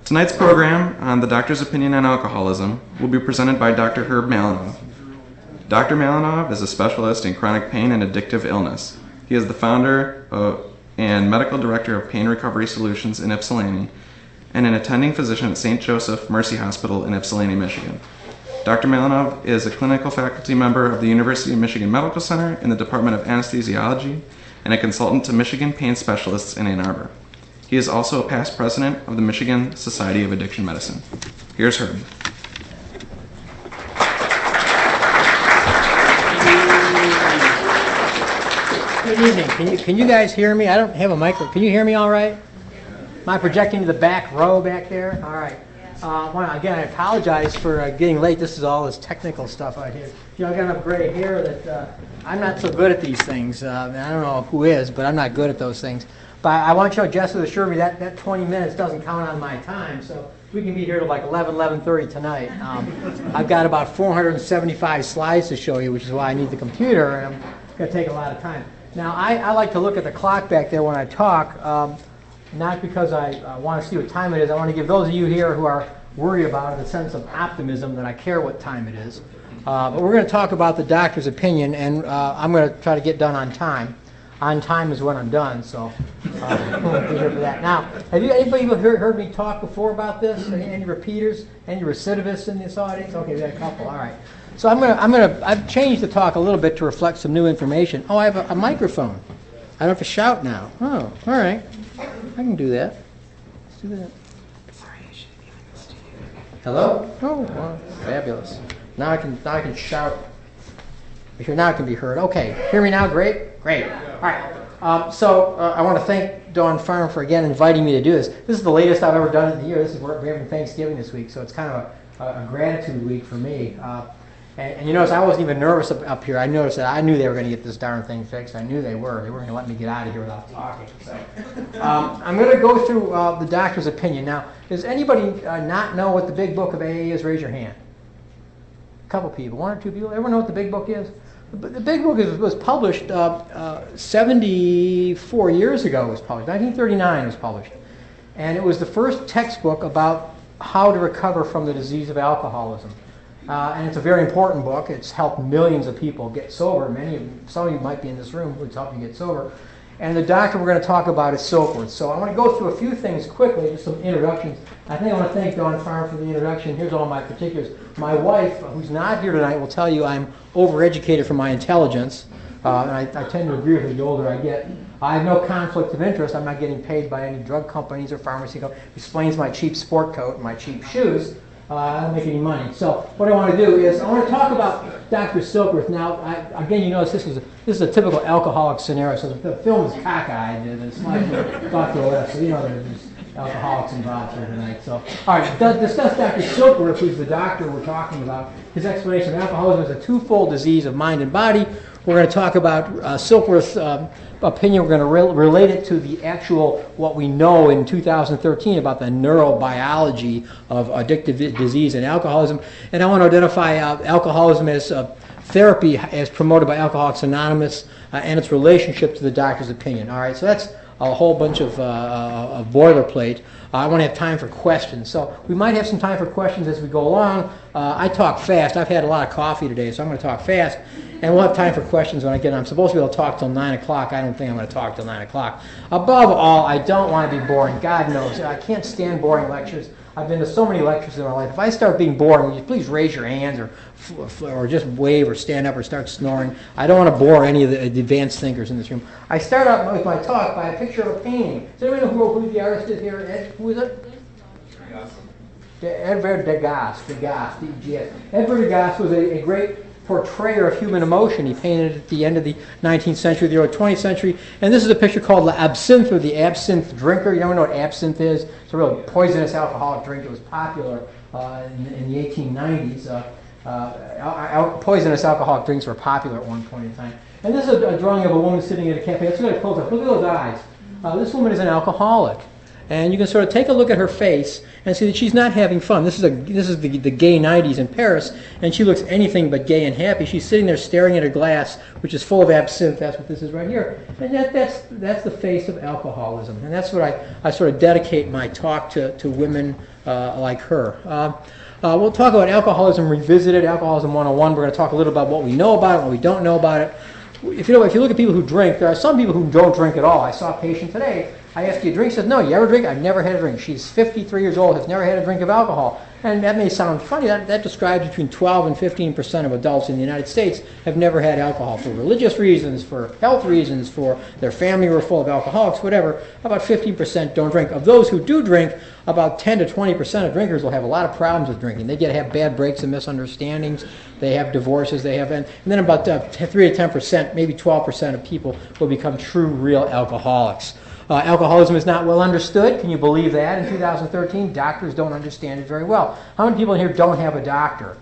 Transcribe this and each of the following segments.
Tonight's program on the doctor's opinion on alcoholism will be presented by Dr. Herb Malinoff. Dr. Malinoff is a specialist in chronic pain and addictive illness. He is the founder and medical director of Pain Recovery Solutions in Ypsilanti and an attending physician at St. Joseph Mercy Hospital in Ypsilanti, Michigan. Dr. Malinoff is a clinical faculty member of the University of Michigan Medical Center in the Department of Anesthesiology and a consultant to Michigan pain specialists in Ann Arbor. He is also a past president of the Michigan Society of Addiction Medicine. Here's Herb. Good evening. Can you guys hear me? I don't have a microphone. Can you hear me all right? Am I projecting to the back row back there? All right. Well, again, I apologize for getting late. This is all this technical stuff out here. You know, I got enough gray hair that I'm not so good at these things. I don't know who is, but I'm not good at those things. But I want you to know, Jess has assured me that 20 minutes doesn't count on my time, so we can be here till like 11:30 tonight. I've got about 475 slides to show you, which is why I need the computer, and I'm going to take a lot of time. Now, I like to look at the clock back there when I talk, not because I want to see what time it is. I want to give those of you here who are worried about it a sense of optimism that I care what time it is. But we're going to talk about the doctor's opinion, and I'm going to try to get done on time. On time is when I'm done, so we'll be here for that. Now, have you anybody heard me talk before about this? Any repeaters? Any recidivists in this audience? Okay, we got a couple. All right. So I've changed the talk a little bit to reflect some new information. Oh, I have a microphone. I don't have to shout now. Oh, all right. I can do that. Let's do that. Sorry, I should be in the studio. Hello? Oh, well, fabulous. Now I can shout. Now it can be heard. Okay, hear me now? Great? Great. All right. So I want to thank Dawn Farm for, again, inviting me to do this. This is the latest I've ever done in the year. We're having Thanksgiving this week, so it's kind of a gratitude week for me. And you notice I wasn't even nervous up here. I noticed that I knew they were going to get this darn thing fixed. I knew they were. They weren't going to let me get out of here without talking. So I'm going to go through the doctor's opinion. Now, does anybody not know what the big book of AA is? Raise your hand. A couple people, one or two people. Everyone know what the big book is? The big book was published 74 years ago. It was published. 1939 it was published. And it was the first textbook about how to recover from the disease of alcoholism. And it's a very important book. It's helped millions of people get sober. Some of you might be in this room who's helping you get sober. And the doctor we're going to talk about is Silkworth. So I want to go through a few things quickly, just some introductions. I think I want to thank Dawn Farm for the introduction. Here's all my particulars. My wife, who's not here tonight, will tell you I'm overeducated for my intelligence. And I tend to agree with her the older I get. I have no conflict of interest. I'm not getting paid by any drug companies or pharmacy companies. Explains my cheap sport coat and my cheap shoes. I don't make any money. So what I want to do is I want to talk about Dr. Silkworth. Now, again, you notice this is a typical alcoholic scenario. So the film is cockeyed. The slides are Dr. Left, so you know there's alcoholics involved here tonight. So, all right, discuss Dr. Silkworth, who's the doctor we're talking about. His explanation of alcoholism is a twofold disease of mind and body. We're going to talk about Silkworth's opinion. We're going to relate it to the actual, what we know in 2013 about the neurobiology of addictive disease and alcoholism. And I want to identify alcoholism as therapy as promoted by Alcoholics Anonymous and its relationship to the doctor's opinion. All right, so that's a whole bunch of boilerplate. I want to have time for questions. So we might have some time for questions as we go along. I talk fast. I've had a lot of coffee today, so I'm going to talk fast. And we'll have time for questions when I get on. I'm supposed to be able to talk till 9 o'clock. I don't think I'm going to talk till 9 o'clock. Above all, I don't want to be boring. God knows. I can't stand boring lectures. I've been to so many lectures in my life. If I start being boring, would you please raise your hands or just wave or stand up or start snoring? I don't want to bore any of the advanced thinkers in this room. I start out with my talk by a picture of a painting. Does anyone know who the artist is here? Ed, who is it? Edvard Degas, D-G-S. Edvard Degas was a great portrayer of human emotion. He painted at the end of the 19th century, the early 20th century. And this is a picture called L'Absinthe, or the absinthe drinker. You don't know what absinthe is? It's a real poisonous alcoholic drink. It was popular in the 1890s. Poisonous alcoholic drinks were popular at one point in time. And this is a drawing of a woman sitting at a cafe. Let's get a close up. Look at those eyes. This woman is an alcoholic. And you can sort of take a look at her face and see that she's not having fun. This is the gay 90s in Paris, and she looks anything but gay and happy. She's sitting there staring at a glass, which is full of absinthe. That's what this is right here. And that's the face of alcoholism. And that's what I sort of dedicate my talk to women like her. We'll talk about alcoholism revisited, Alcoholism 101. We're going to talk a little about what we know about it, what we don't know about it. If you look at people who drink, there are some people who don't drink at all. I saw a patient today. I asked, do you drink? She says, no. You ever drink? I've never had a drink. She's 53 years old, has never had a drink of alcohol. And that may sound funny. That describes between 12 and 15% of adults in the United States have never had alcohol for religious reasons, for health reasons, for their family were full of alcoholics, whatever. About 15% don't drink. Of those who do drink, about 10 to 20% of drinkers will have a lot of problems with drinking. They have bad breaks and misunderstandings. They have divorces. And then about 3 to 10%, maybe 12% of people will become true, real alcoholics. Alcoholism is not well understood. Can you believe that? In 2013, doctors don't understand it very well. How many people in here don't have a doctor?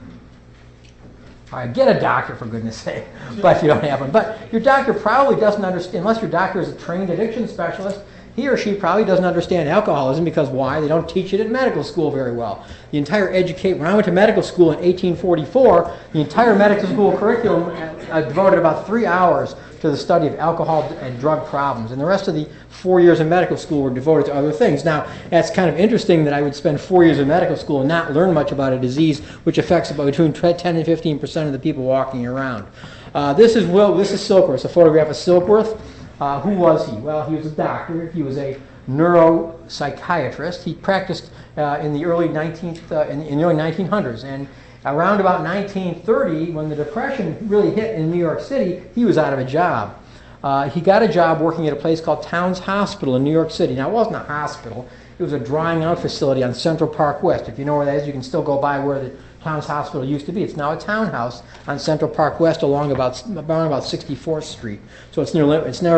All right, get a doctor, for goodness sake, but if you don't have one. But your doctor probably doesn't understand, unless your doctor is a trained addiction specialist, he or she probably doesn't understand alcoholism because why? They don't teach it in medical school very well. The entire when I went to medical school in 1844, the entire medical school curriculum devoted about 3 hours to the study of alcohol and drug problems. And the rest of the 4 years in medical school were devoted to other things. Now, that's kind of interesting that I would spend 4 years in medical school and not learn much about a disease which affects about between 10 and 15% of the people walking around. This is Silkworth, a photograph of Silkworth. Who was he? Well, he was a doctor. He was a neuropsychiatrist. He practiced in the early 1900s. And around about 1930, when the Depression really hit in New York City, he was out of a job. He got a job working at a place called Towns Hospital in New York City. Now, it wasn't a hospital. It was a drying out facility on Central Park West. If you know where that is, you can still go by where the Towns Hospital used to be. It's now a townhouse on Central Park West along about 64th Street. So it's near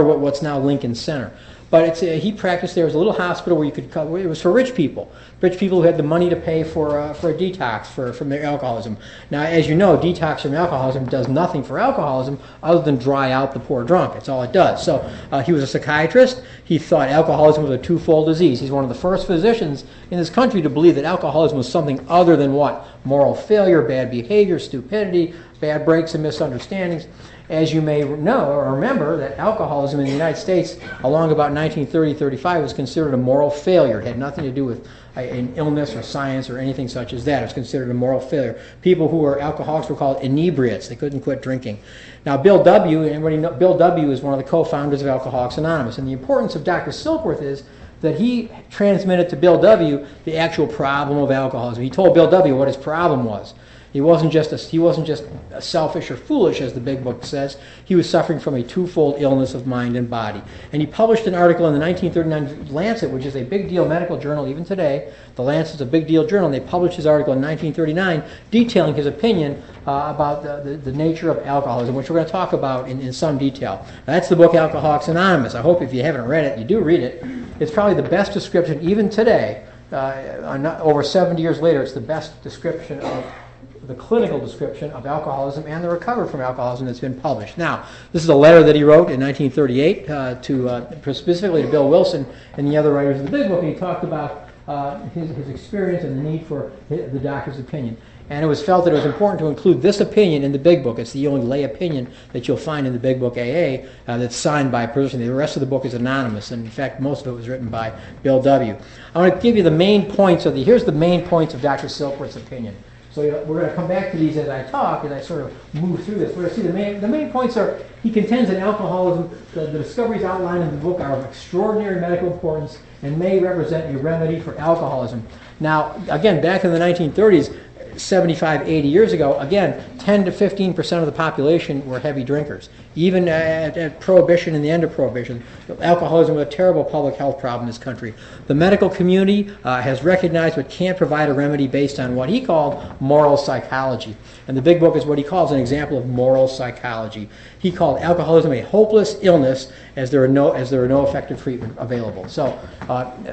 what's now Lincoln Center. But he practiced there as a little hospital where you could come. It was for rich people who had the money to pay for a detox from their alcoholism. Now, as you know, detox from alcoholism does nothing for alcoholism other than dry out the poor drunk. That's all it does. So he was a psychiatrist. He thought alcoholism was a twofold disease. He's one of the first physicians in this country to believe that alcoholism was something other than what? Moral failure, bad behavior, stupidity, bad breaks and misunderstandings. As you may know or remember, that alcoholism in the United States along about 1930-35 was considered a moral failure. It had nothing to do with an illness or science or anything such as that. It was considered a moral failure. People who were alcoholics were called inebriates. They couldn't quit drinking. Now, Bill W. is one of the co-founders of Alcoholics Anonymous. And the importance of Dr. Silkworth is that he transmitted to Bill W. the actual problem of alcoholism. He told Bill W. what his problem was. He wasn't just selfish or foolish, as the big book says. He was suffering from a twofold illness of mind and body. And he published an article in the 1939 Lancet, which is a big deal medical journal even today. The Lancet's a big deal journal, and they published his article in 1939 detailing his opinion about the nature of alcoholism, which we're going to talk about in some detail. Now, that's the book Alcoholics Anonymous. I hope if you haven't read it, you do read it. It's probably the best description, even today, over 70 years later, it's the best description of the clinical description of alcoholism and the recovery from alcoholism that's been published. Now, this is a letter that he wrote in 1938 specifically to Bill Wilson and the other writers of the big book, and he talked about his experience and the need for the doctor's opinion. And it was felt that it was important to include this opinion in the big book. It's the only lay opinion that you'll find in the big book AA that's signed by a person. The rest of the book is anonymous, and in fact, most of it was written by Bill W. I want to give you the main points here's the main points of Dr. Silkworth's opinion. So we're going to come back to these as I talk, as I sort of move through this. We're going to see the main points are, he contends that alcoholism, the discoveries outlined in the book are of extraordinary medical importance and may represent a remedy for alcoholism. Now, again, back in the 1930s, 75, 80 years ago, again, 10 to 15% of the population were heavy drinkers. Even at Prohibition and the end of Prohibition, alcoholism was a terrible public health problem in this country. The medical community has recognized but can't provide a remedy based on what he called moral psychology. And the big book is what he calls an example of moral psychology. He called alcoholism a hopeless illness as there are no effective treatment available. So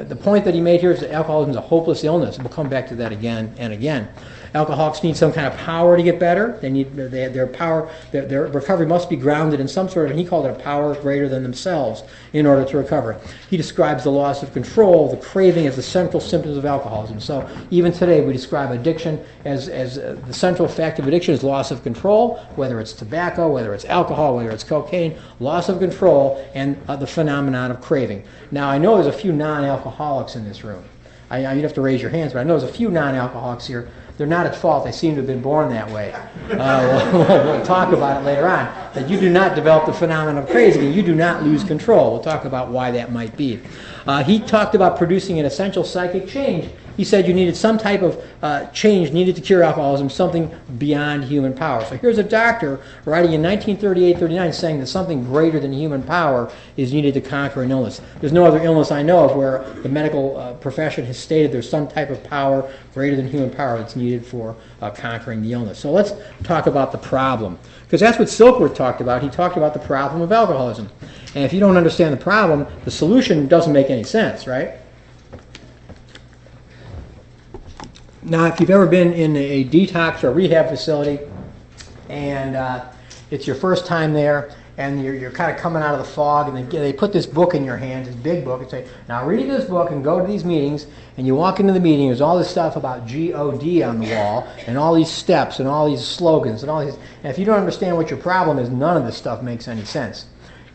the point that he made here is that alcoholism is a hopeless illness. We'll come back to that again and again. Alcoholics need some kind of power to get better. Their power, their recovery must be grounded in some sort of, and he called it a power greater than themselves in order to recover. He describes the loss of control, the craving as the central symptoms of alcoholism. So even today we describe addiction as the central fact of addiction is loss of control, whether it's tobacco, whether it's alcohol, whether it's cocaine, loss of control, and the phenomenon of craving. Now I know there's a few non-alcoholics in this room. You'd have to raise your hands, but I know there's a few non-alcoholics here. They're not at fault. They seem to have been born that way. We'll talk about it later on, that you do not develop the phenomenon of craving. You do not lose control. We'll talk about why that might be. He talked about producing an essential psychic change. He said you needed some type of change needed to cure alcoholism, something beyond human power. So here's a doctor writing in 1938-39 saying that something greater than human power is needed to conquer an illness. There's no other illness I know of where the medical profession has stated there's some type of power greater than human power that's needed for conquering the illness. So let's talk about the problem, because that's what Silkworth talked about. He talked about the problem of alcoholism. And if you don't understand the problem, the solution doesn't make any sense, right? Now, if you've ever been in a detox or rehab facility and it's your first time there and you're kind of coming out of the fog and they put this book in your hand, this big book, and say, now read this book and go to these meetings, and you walk into the meeting, there's all this stuff about G-O-D on the wall and all these steps and all these slogans and all these, and if you don't understand what your problem is, none of this stuff makes any sense.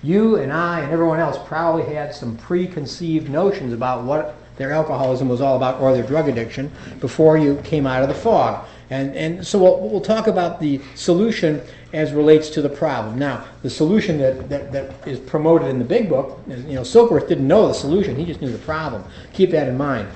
You and I and everyone else probably had some preconceived notions about what their alcoholism was all about, or their drug addiction, before you came out of the fog. And so we'll talk about the solution as relates to the problem. Now, the solution that is promoted in the big book, Silkworth didn't know the solution, he just knew the problem. Keep that in mind.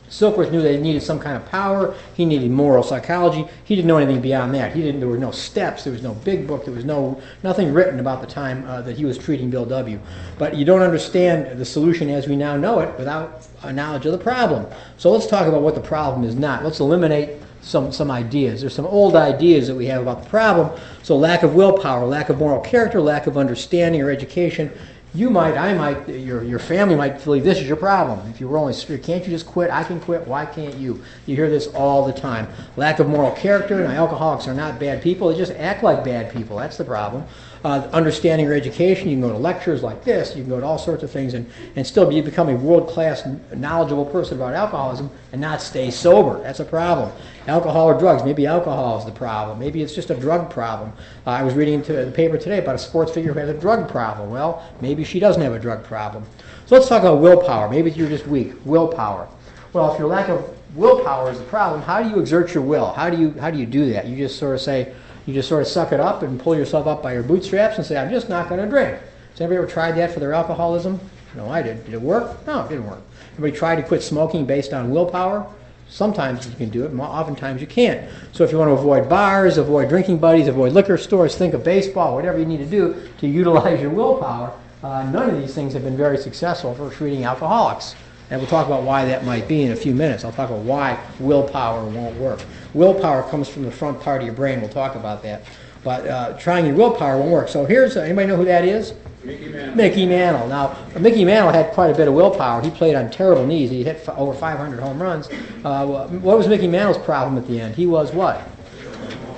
Silkworth knew they needed some kind of power, he needed moral psychology, he didn't know anything beyond that. There were no steps, there was no big book, there was nothing written about the time that he was treating Bill W. But you don't understand the solution as we now know it without a knowledge of the problem. So let's talk about what the problem is not. Let's eliminate some ideas. There's some old ideas that we have about the problem. So lack of willpower, lack of moral character, lack of understanding or education. You might, I might, your family might believe this is your problem. If you were only strict, can't you just quit? I can quit. Why can't you? You hear this all the time. Lack of moral character. Now, alcoholics are not bad people. They just act like bad people. That's the problem. Understanding or education. You can go to lectures like this. You can go to all sorts of things and still become a world-class, knowledgeable person about alcoholism and not stay sober. That's a problem. Alcohol or drugs. Maybe alcohol is the problem. Maybe it's just a drug problem. I was reading the paper today about a sports figure who has a drug problem. Well, maybe she doesn't have a drug problem. So let's talk about willpower. Maybe you're just weak. Willpower. Well, if your lack of willpower is the problem, how do you exert your will? How do you do that? You just sort of suck it up and pull yourself up by your bootstraps and say, I'm just not going to drink. Has anybody ever tried that for their alcoholism? No, I did. Did it work? No, it didn't work. Anybody tried to quit smoking based on willpower? Sometimes you can do it, oftentimes you can't. So if you want to avoid bars, avoid drinking buddies, avoid liquor stores, think of baseball, whatever you need to do to utilize your willpower, none of these things have been very successful for treating alcoholics. And we'll talk about why that might be in a few minutes. I'll talk about why willpower won't work. Willpower comes from the front part of your brain. We'll talk about that. But trying your willpower won't work. So here's, anybody know who that is? Mickey Mantle. Mickey Mantle. Now, Mickey Mantle had quite a bit of willpower. He played on terrible knees. He hit over 500 home runs. What was Mickey Mantle's problem at the end? He was what?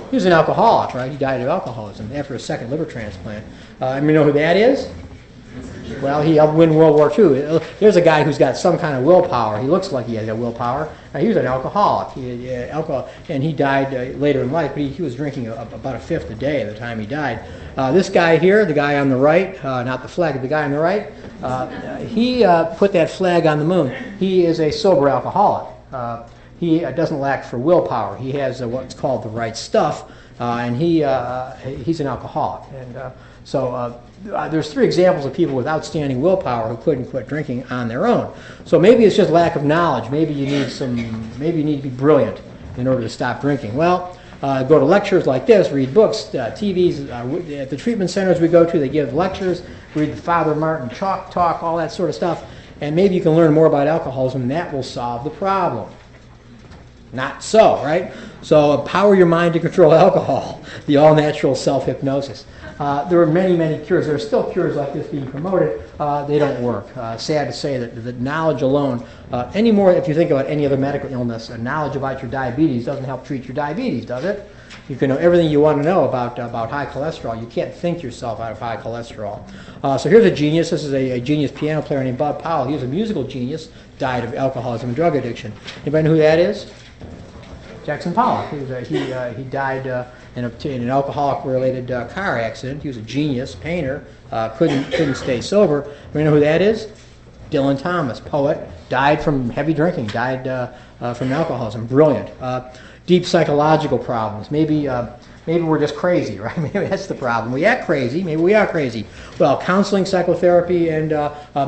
He was an alcoholic, right? He died of alcoholism after a second liver transplant. You know who that is? Well, he helped win World War II. There's a guy who's got some kind of willpower. He looks like he has willpower. He was an alcoholic. And he died later in life, but he was drinking about a fifth a day at the time he died. This guy here, the guy on the right, not the flag, the guy on the right, he put that flag on the moon. He is a sober alcoholic. He doesn't lack for willpower. He has what's called the right stuff, and he's an alcoholic. And so there's three examples of people with outstanding willpower who couldn't quit drinking on their own. So maybe it's just lack of knowledge. Maybe you need to be brilliant in order to stop drinking. Well, go to lectures like this, read books, TVs. At the treatment centers we go to, they give lectures, read the Father Martin Chalk Talk, all that sort of stuff, and maybe you can learn more about alcoholism, and that will solve the problem. Not so, right? So power your mind to control alcohol, the all-natural self-hypnosis. There are many, many cures. There are still cures like this being promoted. They don't work. Sad to say that knowledge alone, anymore if you think about any other medical illness, knowledge about your diabetes doesn't help treat your diabetes, does it? You can know everything you want to know about high cholesterol. You can't think yourself out of high cholesterol. So here's a genius. This is a genius piano player named Bud Powell. He was a musical genius, died of alcoholism and drug addiction. Anybody know who that is? Jackson Pollock. He died in an alcoholic-related car accident. He was a genius painter. Couldn't stay sober. Anybody know who that is? Dylan Thomas, poet, died from heavy drinking. Died from alcoholism. Brilliant. Deep psychological problems. Maybe we're just crazy, right? Maybe that's the problem. We act crazy. Maybe we are crazy. Well, counseling, psychotherapy, and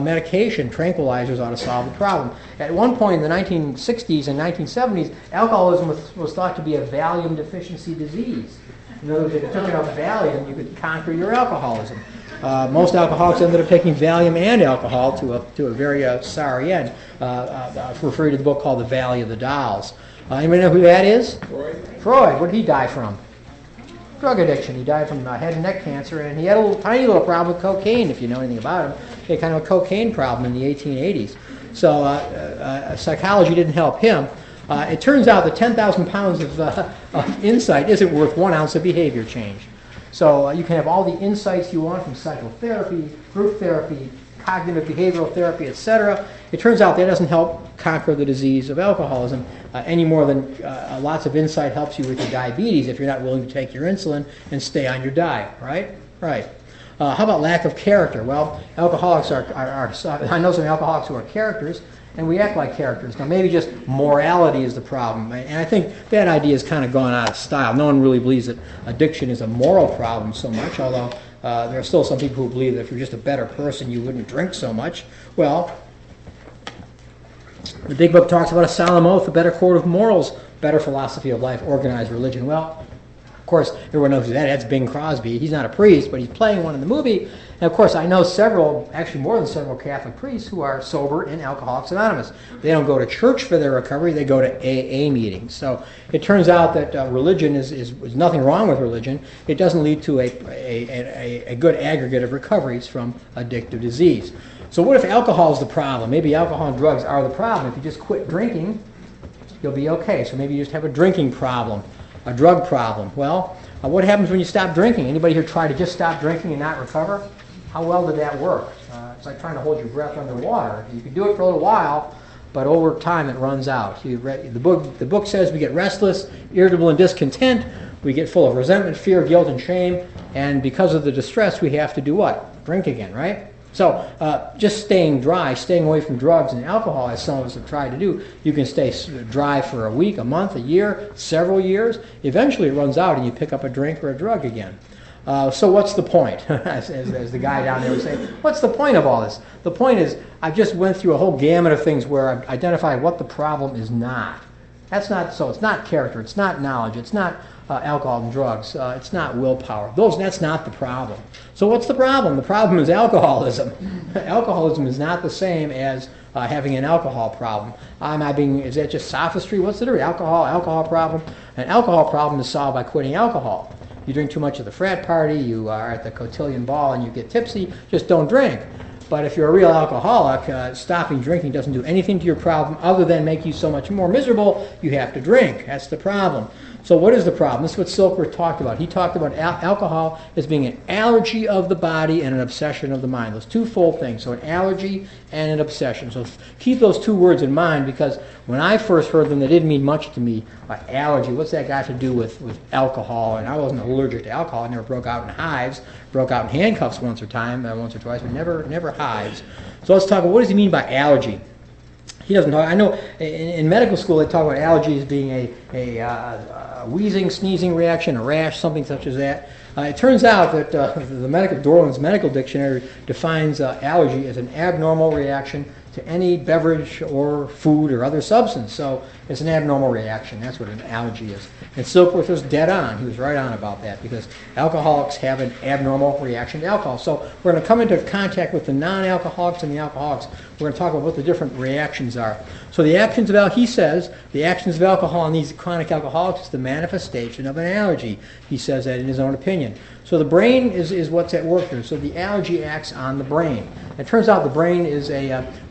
medication, tranquilizers ought to solve the problem. At one point in the 1960s and 1970s, alcoholism was thought to be a valium deficiency disease. In other words, if you took enough valium, you could conquer your alcoholism. Most alcoholics ended up taking Valium and alcohol to a very sorry end. Referring to the book called The Valley of the Dolls. Anybody know who that is? Freud. What did he die from? Drug addiction. He died from head and neck cancer, and he had a tiny little problem with cocaine, if you know anything about him. He had kind of a cocaine problem in the 1880s. So psychology didn't help him. It turns out that 10,000 pounds of insight isn't worth 1 ounce of behavior change. So you can have all the insights you want from psychotherapy, group therapy, cognitive behavioral therapy, etc. It turns out that doesn't help conquer the disease of alcoholism any more than lots of insight helps you with your diabetes if you're not willing to take your insulin and stay on your diet, right? Right. How about lack of character? Well, alcoholics are I know some alcoholics who are characters, and we act like characters. Now, maybe just morality is the problem, and I think that idea has kind of gone out of style. No one really believes that addiction is a moral problem so much, although there are still some people who believe that if you're just a better person, you wouldn't drink so much. Well, the big book talks about a solemn oath, a better code of morals, better philosophy of life, organized religion. Well, of course, everyone knows who that is. That's Bing Crosby. He's not a priest, but he's playing one in the movie. And of course, I know several, actually more than several Catholic priests who are sober in Alcoholics Anonymous. They don't go to church for their recovery, they go to AA meetings. So it turns out that religion is nothing wrong with religion. It doesn't lead to a good aggregate of recoveries from addictive disease. So what if alcohol is the problem? Maybe alcohol and drugs are the problem. If you just quit drinking, you'll be okay. So maybe you just have a drinking problem, a drug problem. Well, what happens when you stop drinking? Anybody here try to just stop drinking and not recover? How well did that work? It's like trying to hold your breath underwater. You can do it for a little while, but over time it runs out. The book says we get restless, irritable, and discontent. We get full of resentment, fear, guilt, and shame. And because of the distress, we have to do what? Drink again, right? So just staying dry, staying away from drugs and alcohol, as some of us have tried to do, you can stay dry for a week, a month, a year, several years. Eventually it runs out and you pick up a drink or a drug again. So what's the point? as the guy down there was saying, what's the point of all this? The point is, I've just went through a whole gamut of things where I've identified what the problem is not. That's not so. It's not character. It's not knowledge. It's not alcohol and drugs. It's not willpower. That's not the problem. So what's the problem? The problem is alcoholism. Alcoholism is not the same as having an alcohol problem. Is that just sophistry? What's the difference? Alcohol problem. An alcohol problem is solved by quitting alcohol. You drink too much at the frat party, you are at the cotillion ball and you get tipsy, just don't drink. But if you're a real alcoholic, stopping drinking doesn't do anything to your problem other than make you so much more miserable, you have to drink. That's the problem. So what is the problem? This is what Silkworth talked about. He talked about alcohol as being an allergy of the body and an obsession of the mind. Those twofold things. So an allergy and an obsession. So keep those two words in mind, because when I first heard them, they didn't mean much to me. Allergy, what's that got to do with alcohol? And I wasn't allergic to alcohol. I never broke out in hives. Broke out in handcuffs once or twice, but never hives. So let's talk about, what does he mean by allergy? He doesn't talk. I know in medical school they talk about allergy as being a wheezing, sneezing reaction, a rash, something such as that. It turns out that Dorland's medical dictionary defines allergy as an abnormal reaction to any beverage or food or other substance. So it's an abnormal reaction. That's what an allergy is. And Silkworth was dead on. He was right on about that, because alcoholics have an abnormal reaction to alcohol. So we're going to come into contact with the non-alcoholics and the alcoholics. We're going to talk about what the different reactions are. So the actions of alcohol in these chronic alcoholics is the manifestation of an allergy. He says that in his own opinion. So the brain is what's at work here. So the allergy acts on the brain. It turns out the brain is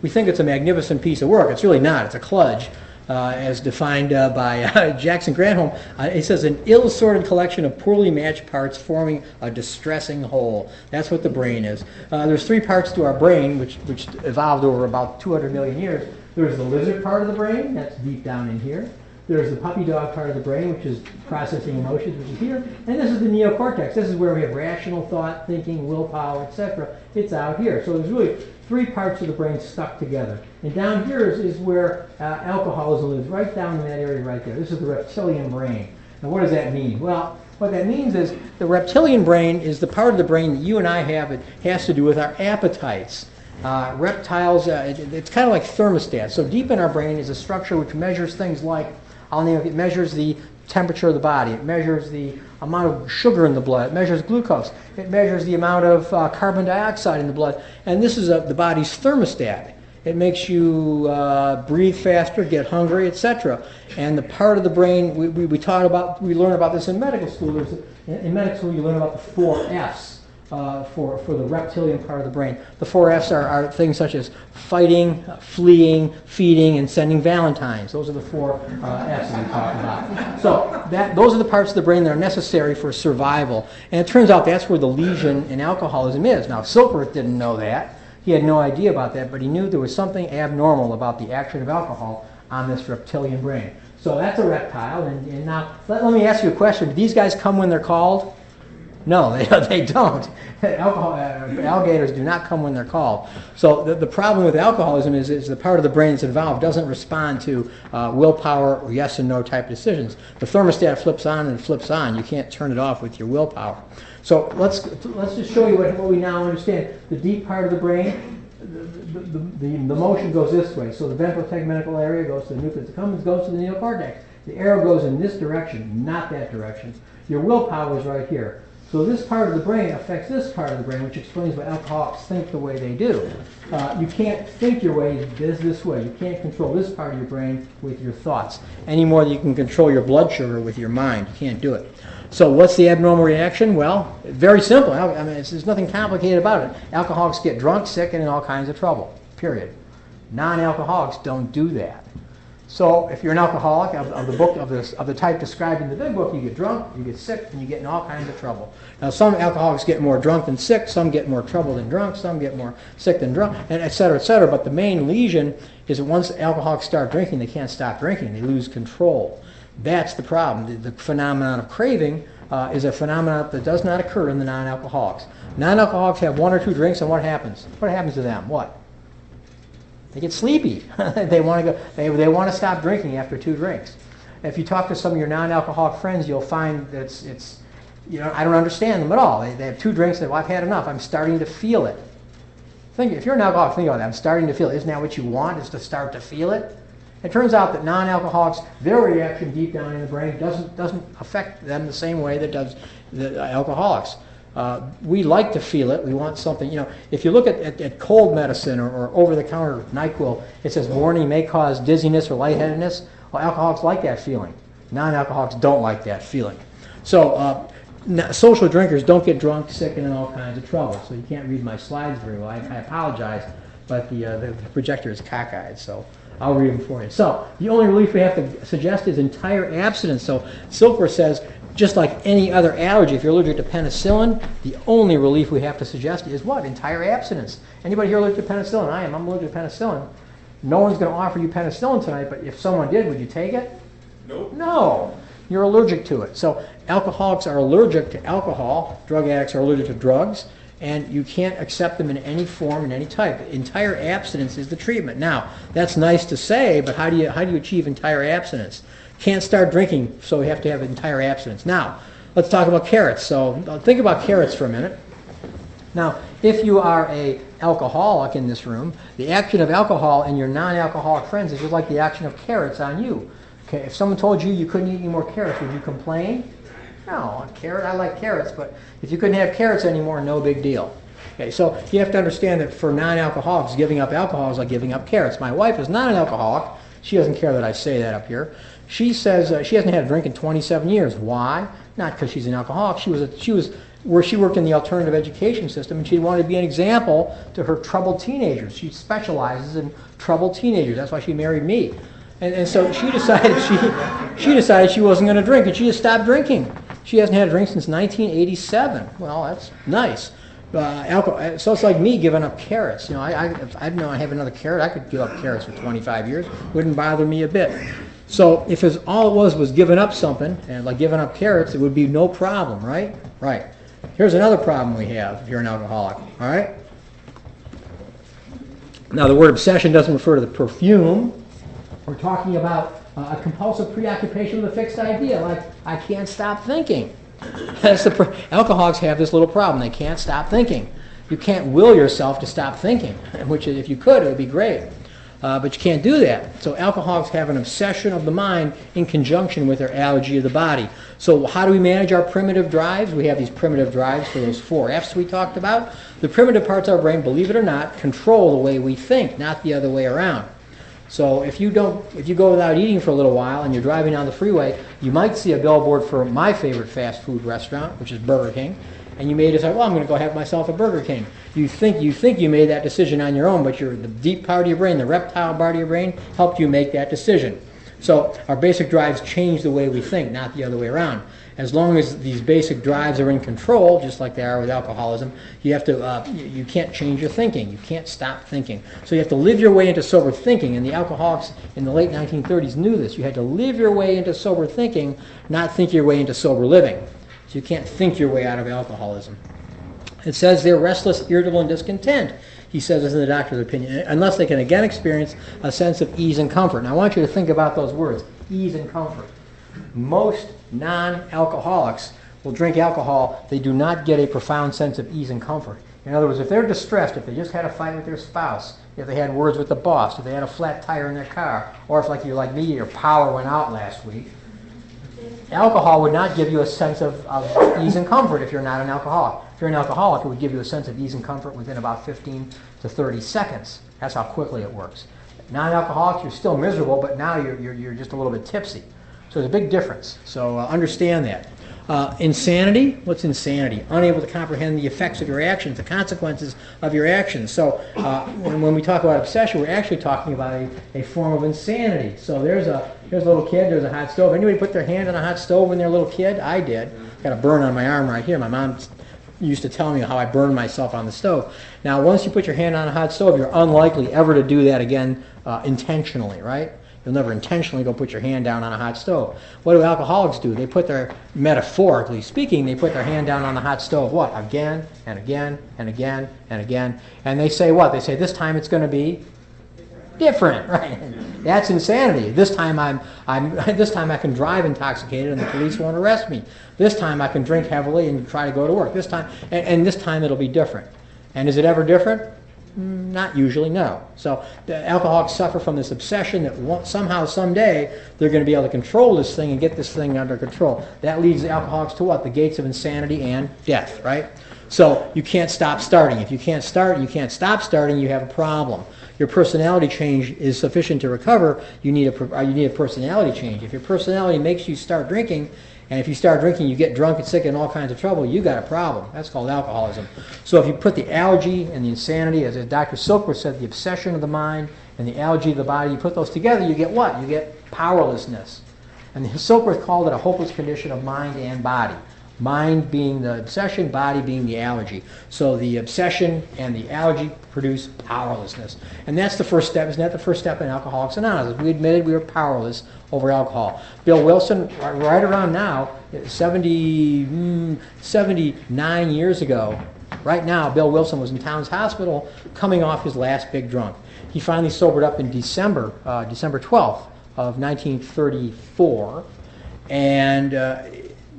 we think it's a magnificent piece of work. It's really not. It's a kludge. as defined by Jackson Granholm. It says an ill-assorted collection of poorly matched parts forming a distressing whole. That's what the brain is. There's three parts to our brain, which evolved over about 200 million years. There's the lizard part of the brain, that's deep down in here. There's the puppy dog part of the brain, which is processing emotions, which is here. And this is the neocortex. This is where we have rational thought, thinking, willpower, etc. It's out here. So there's really three parts of the brain stuck together. And down here is where alcoholism lives, right down in that area right there. This is the reptilian brain. Now what does that mean? Well, what that means is the reptilian brain is the part of the brain that you and I have. It has to do with our appetites. Reptiles, it's kind of like thermostats. So deep in our brain is a structure which measures things like, it measures the temperature of the body. It measures the amount of sugar in the blood. It measures glucose. It measures the amount of carbon dioxide in the blood. And this is the body's thermostat. It makes you breathe faster, get hungry, etc. And the part of the brain we learn about this in medical school. In medical school, you learn about the 4 F's. For the reptilian part of the brain. The 4 F's are things such as fighting, fleeing, feeding, and sending valentines. Those are the 4 F's that we talk about. So those are the parts of the brain that are necessary for survival. And it turns out that's where the lesion in alcoholism is. Now, Silkworth didn't know that. He had no idea about that, but he knew there was something abnormal about the action of alcohol on this reptilian brain. So that's a reptile. And now, let me ask you a question. Do these guys come when they're called? No, they don't. Alligators do not come when they're called. So the problem with alcoholism is the part of the brain that's involved doesn't respond to willpower or yes and no type decisions. The thermostat flips on and it flips on. You can't turn it off with your willpower. So let's just show you what we now understand. The deep part of the brain, the motion goes this way. So the ventral tegmental area goes to the nucleus accumbens, goes to the neocortex. The arrow goes in this direction, not that direction. Your willpower is right here. So this part of the brain affects this part of the brain, which explains why alcoholics think the way they do. You can't think your way this way. You can't control this part of your brain with your thoughts any more than you can control your blood sugar with your mind. You can't do it. So what's the abnormal reaction? Well, very simple. There's nothing complicated about it. Alcoholics get drunk, sick, and in all kinds of trouble, period. Non-alcoholics don't do that. So if you're an alcoholic of the type described in the big book, you get drunk, you get sick, and you get in all kinds of trouble. Now some alcoholics get more drunk than sick, some get more trouble than drunk, some get more sick than drunk, and et cetera, et cetera. But the main lesion is that once alcoholics start drinking, they can't stop drinking. They lose control. That's the problem. The phenomenon of craving is a phenomenon that does not occur in the non-alcoholics. Non-alcoholics have 1 or 2 drinks, and what happens? What happens to them? What? They get sleepy. They want to go. They want to stop drinking after 2 drinks. If you talk to some of your non-alcoholic friends, you'll find that it's I don't understand them at all. They have 2 drinks and I've had enough. I'm starting to feel it. If you're an alcoholic, think about that. I'm starting to feel it. Isn't that what you want? Is to start to feel it? It turns out that non-alcoholics, their reaction deep down in the brain doesn't affect them the same way that does the alcoholics. We like to feel it. We want something. If you look at cold medicine or over-the-counter NyQuil, it says warning may cause dizziness or lightheadedness. Well, alcoholics like that feeling. Non-alcoholics don't like that feeling. So social drinkers don't get drunk, sick, and in all kinds of trouble. So you can't read my slides very well. I apologize, but the projector is cockeyed, so I'll read them for you. So the only relief we have to suggest is entire abstinence. So Silkworth says, just like any other allergy, if you're allergic to penicillin, the only relief we have to suggest is what? Entire abstinence. Anybody here allergic to penicillin? I'm allergic to penicillin. No one's going to offer you penicillin tonight, but if someone did, would you take it? Nope. No. You're allergic to it. So alcoholics are allergic to alcohol. Drug addicts are allergic to drugs. And you can't accept them in any form, in any type. Entire abstinence is the treatment. Now, that's nice to say, but how do you achieve entire abstinence? Can't start drinking, so we have to have entire abstinence. Now, let's talk about carrots. So think about carrots for a minute. Now, if you are an alcoholic in this room, the action of alcohol in your non-alcoholic friends is just like the action of carrots on you. Okay, if someone told you you couldn't eat any more carrots, would you complain? No, I like carrots, but if you couldn't have carrots anymore, no big deal. Okay, so you have to understand that for non-alcoholics, giving up alcohol is like giving up carrots. My wife is not an alcoholic. She doesn't care that I say that up here. She says she hasn't had a drink in 27 years. Why? Not because she's an alcoholic. She worked in the alternative education system, and she wanted to be an example to her troubled teenagers. She specializes in troubled teenagers. That's why she married me. And so she decided she wasn't going to drink, and she just stopped drinking. She hasn't had a drink since 1987. Well, that's nice. Alcohol, so it's like me giving up carrots. I know I have another carrot. I could give up carrots for 25 years. Wouldn't bother me a bit. So if all it was giving up something, and like giving up carrots, it would be no problem, right? Right. Here's another problem we have if you're an alcoholic. All right. Now the word obsession doesn't refer to the perfume. We're talking about a compulsive preoccupation with a fixed idea, like I can't stop thinking. Alcoholics have this little problem. They can't stop thinking. You can't will yourself to stop thinking, which if you could, it would be great. But you can't do that. So alcoholics have an obsession of the mind in conjunction with their allergy of the body. So how do we manage our primitive drives? We have these primitive drives for those 4 F's we talked about. The primitive parts of our brain, believe it or not, control the way we think, not the other way around. So if you go without eating for a little while and you're driving down the freeway, you might see a billboard for my favorite fast food restaurant, which is Burger King, and you may decide, well, I'm going to go have myself a Burger King. You think you made that decision on your own, but the deep part of your brain, the reptile part of your brain, helped you make that decision. So our basic drives change the way we think, not the other way around. As long as these basic drives are in control, just like they are with alcoholism, you can't change your thinking. You can't stop thinking. So you have to live your way into sober thinking, and the alcoholics in the late 1930s knew this. You had to live your way into sober thinking, not think your way into sober living. So you can't think your way out of alcoholism. It says they're restless, irritable, and discontent. He says this in the doctor's opinion, unless they can again experience a sense of ease and comfort. And I want you to think about those words, ease and comfort. Most non-alcoholics will drink alcohol. They do not get a profound sense of ease and comfort. In other words, if they're distressed, if they just had a fight with their spouse, if they had words with the boss, if they had a flat tire in their car, or if, like you're like me, your power went out last week, alcohol would not give you a sense of ease and comfort if you're not an alcoholic. If you're an alcoholic, it would give you a sense of ease and comfort within about 15 to 30 seconds. That's how quickly it works. Non-alcoholics, you're still miserable, but now you're just a little bit tipsy. So there's a big difference. So understand that. Insanity, what's insanity? Unable to comprehend the effects of your actions, the consequences of your actions. So when we talk about obsession, we're actually talking about a form of insanity. So here's a little kid, there's a hot stove. Anybody put their hand on a hot stove when they're a little kid? I did. Got a burn on my arm right here. My mom used to tell me how I burned myself on the stove. Now, once you put your hand on a hot stove, you're unlikely ever to do that again intentionally, right? You'll never intentionally go put your hand down on a hot stove. What do alcoholics do? They metaphorically speaking, they put their hand down on the hot stove, what? Again, and again, and again, and again. And they say what? They say, this time it's going to be different, right? That's insanity. This time this time I can drive intoxicated and the police won't arrest me. This time I can drink heavily and try to go to work. This time, and this time it'll be different. And is it ever different? Not usually, no. So the alcoholics suffer from this obsession that somehow, someday, they're going to be able to control this thing and get this thing under control. That leads the alcoholics to what? The gates of insanity and death, right? So you can't stop starting. If you can't start, you can't stop starting, you have a problem. Your personality change is sufficient to recover. You need a personality change. If your personality makes you start drinking, and if you start drinking, you get drunk and sick and all kinds of trouble, you got a problem. That's called alcoholism. So if you put the allergy and the insanity, as Dr. Silkworth said, the obsession of the mind and the allergy of the body, you put those together, you get what? You get powerlessness. And Silkworth called it a hopeless condition of mind and body. Mind being the obsession, body being the allergy. So the obsession and the allergy produce powerlessness. And that's the first step. Isn't that the first step in Alcoholics Anonymous? We admitted we were powerless over alcohol. Bill Wilson, right around now, 79 years ago, right now, Bill Wilson was in Towns Hospital coming off his last big drunk. He finally sobered up in December 12th of 1934. And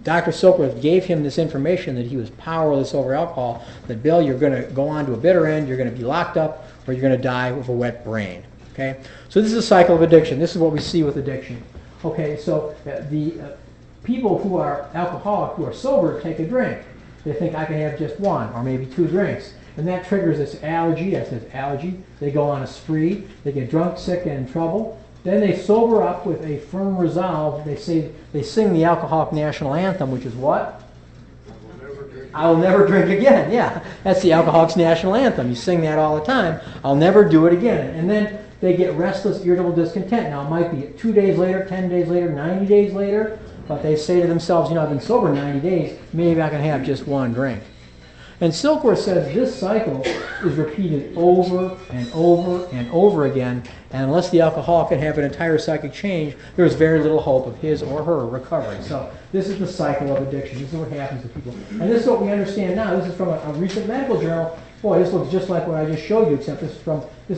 Dr. Silkworth gave him this information that he was powerless over alcohol, that, Bill, you're going to go on to a bitter end, you're going to be locked up, or you're going to die with a wet brain. Okay? So this is a cycle of addiction. This is what we see with addiction. Okay, so the people who are alcoholic, who are sober, take a drink. They think, I can have just one or maybe 2 drinks. And that triggers this allergy. That says allergy. They go on a spree. They get drunk, sick, and in trouble. Then they sober up with a firm resolve. They sing the Alcoholic National Anthem, which is what? I will never drink again. Yeah, that's the Alcoholics National Anthem. You sing that all the time. I'll never do it again. And then They get restless, irritable discontent. Now, it might be 2 days later, 10 days later, 90 days later, but they say to themselves, I've been sober 90 days, maybe I can have just one drink. And Silkworth says this cycle is repeated over and over and over again, and unless the alcoholic can have an entire psychic change, there's very little hope of his or her recovery. So this is the cycle of addiction. This is what happens to people. And this is what we understand now. This is from a recent medical journal. Boy, this looks just like what I just showed you, except this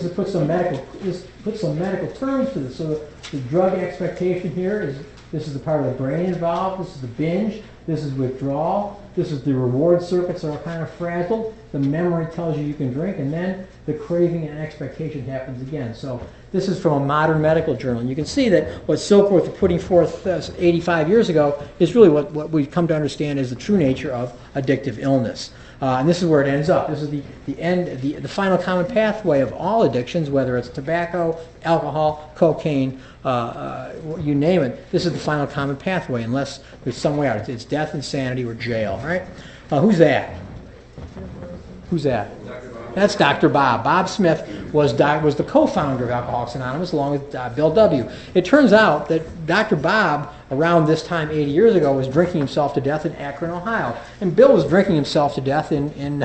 is put some medical terms to this. So the drug expectation here is, this is the part of the brain involved, this is the binge, this is withdrawal, this is the reward circuits are kind of frazzled, the memory tells you can drink, and then the craving and expectation happens again. So this is from a modern medical journal. And you can see that what Silkworth was putting forth 85 years ago is really what we've come to understand is the true nature of addictive illness. And this is where it ends up. This is the final common pathway of all addictions, whether it's tobacco, alcohol, cocaine, you name it. This is the final common pathway, unless there's some way out. It's death, insanity, or jail. All right? Who's that? Who's that? That's Dr. Bob. Bob Smith was the co-founder of Alcoholics Anonymous, along with Bill W. It turns out that Dr. Bob, around this time 80 years ago, was drinking himself to death in Akron, Ohio. And Bill was drinking himself to death in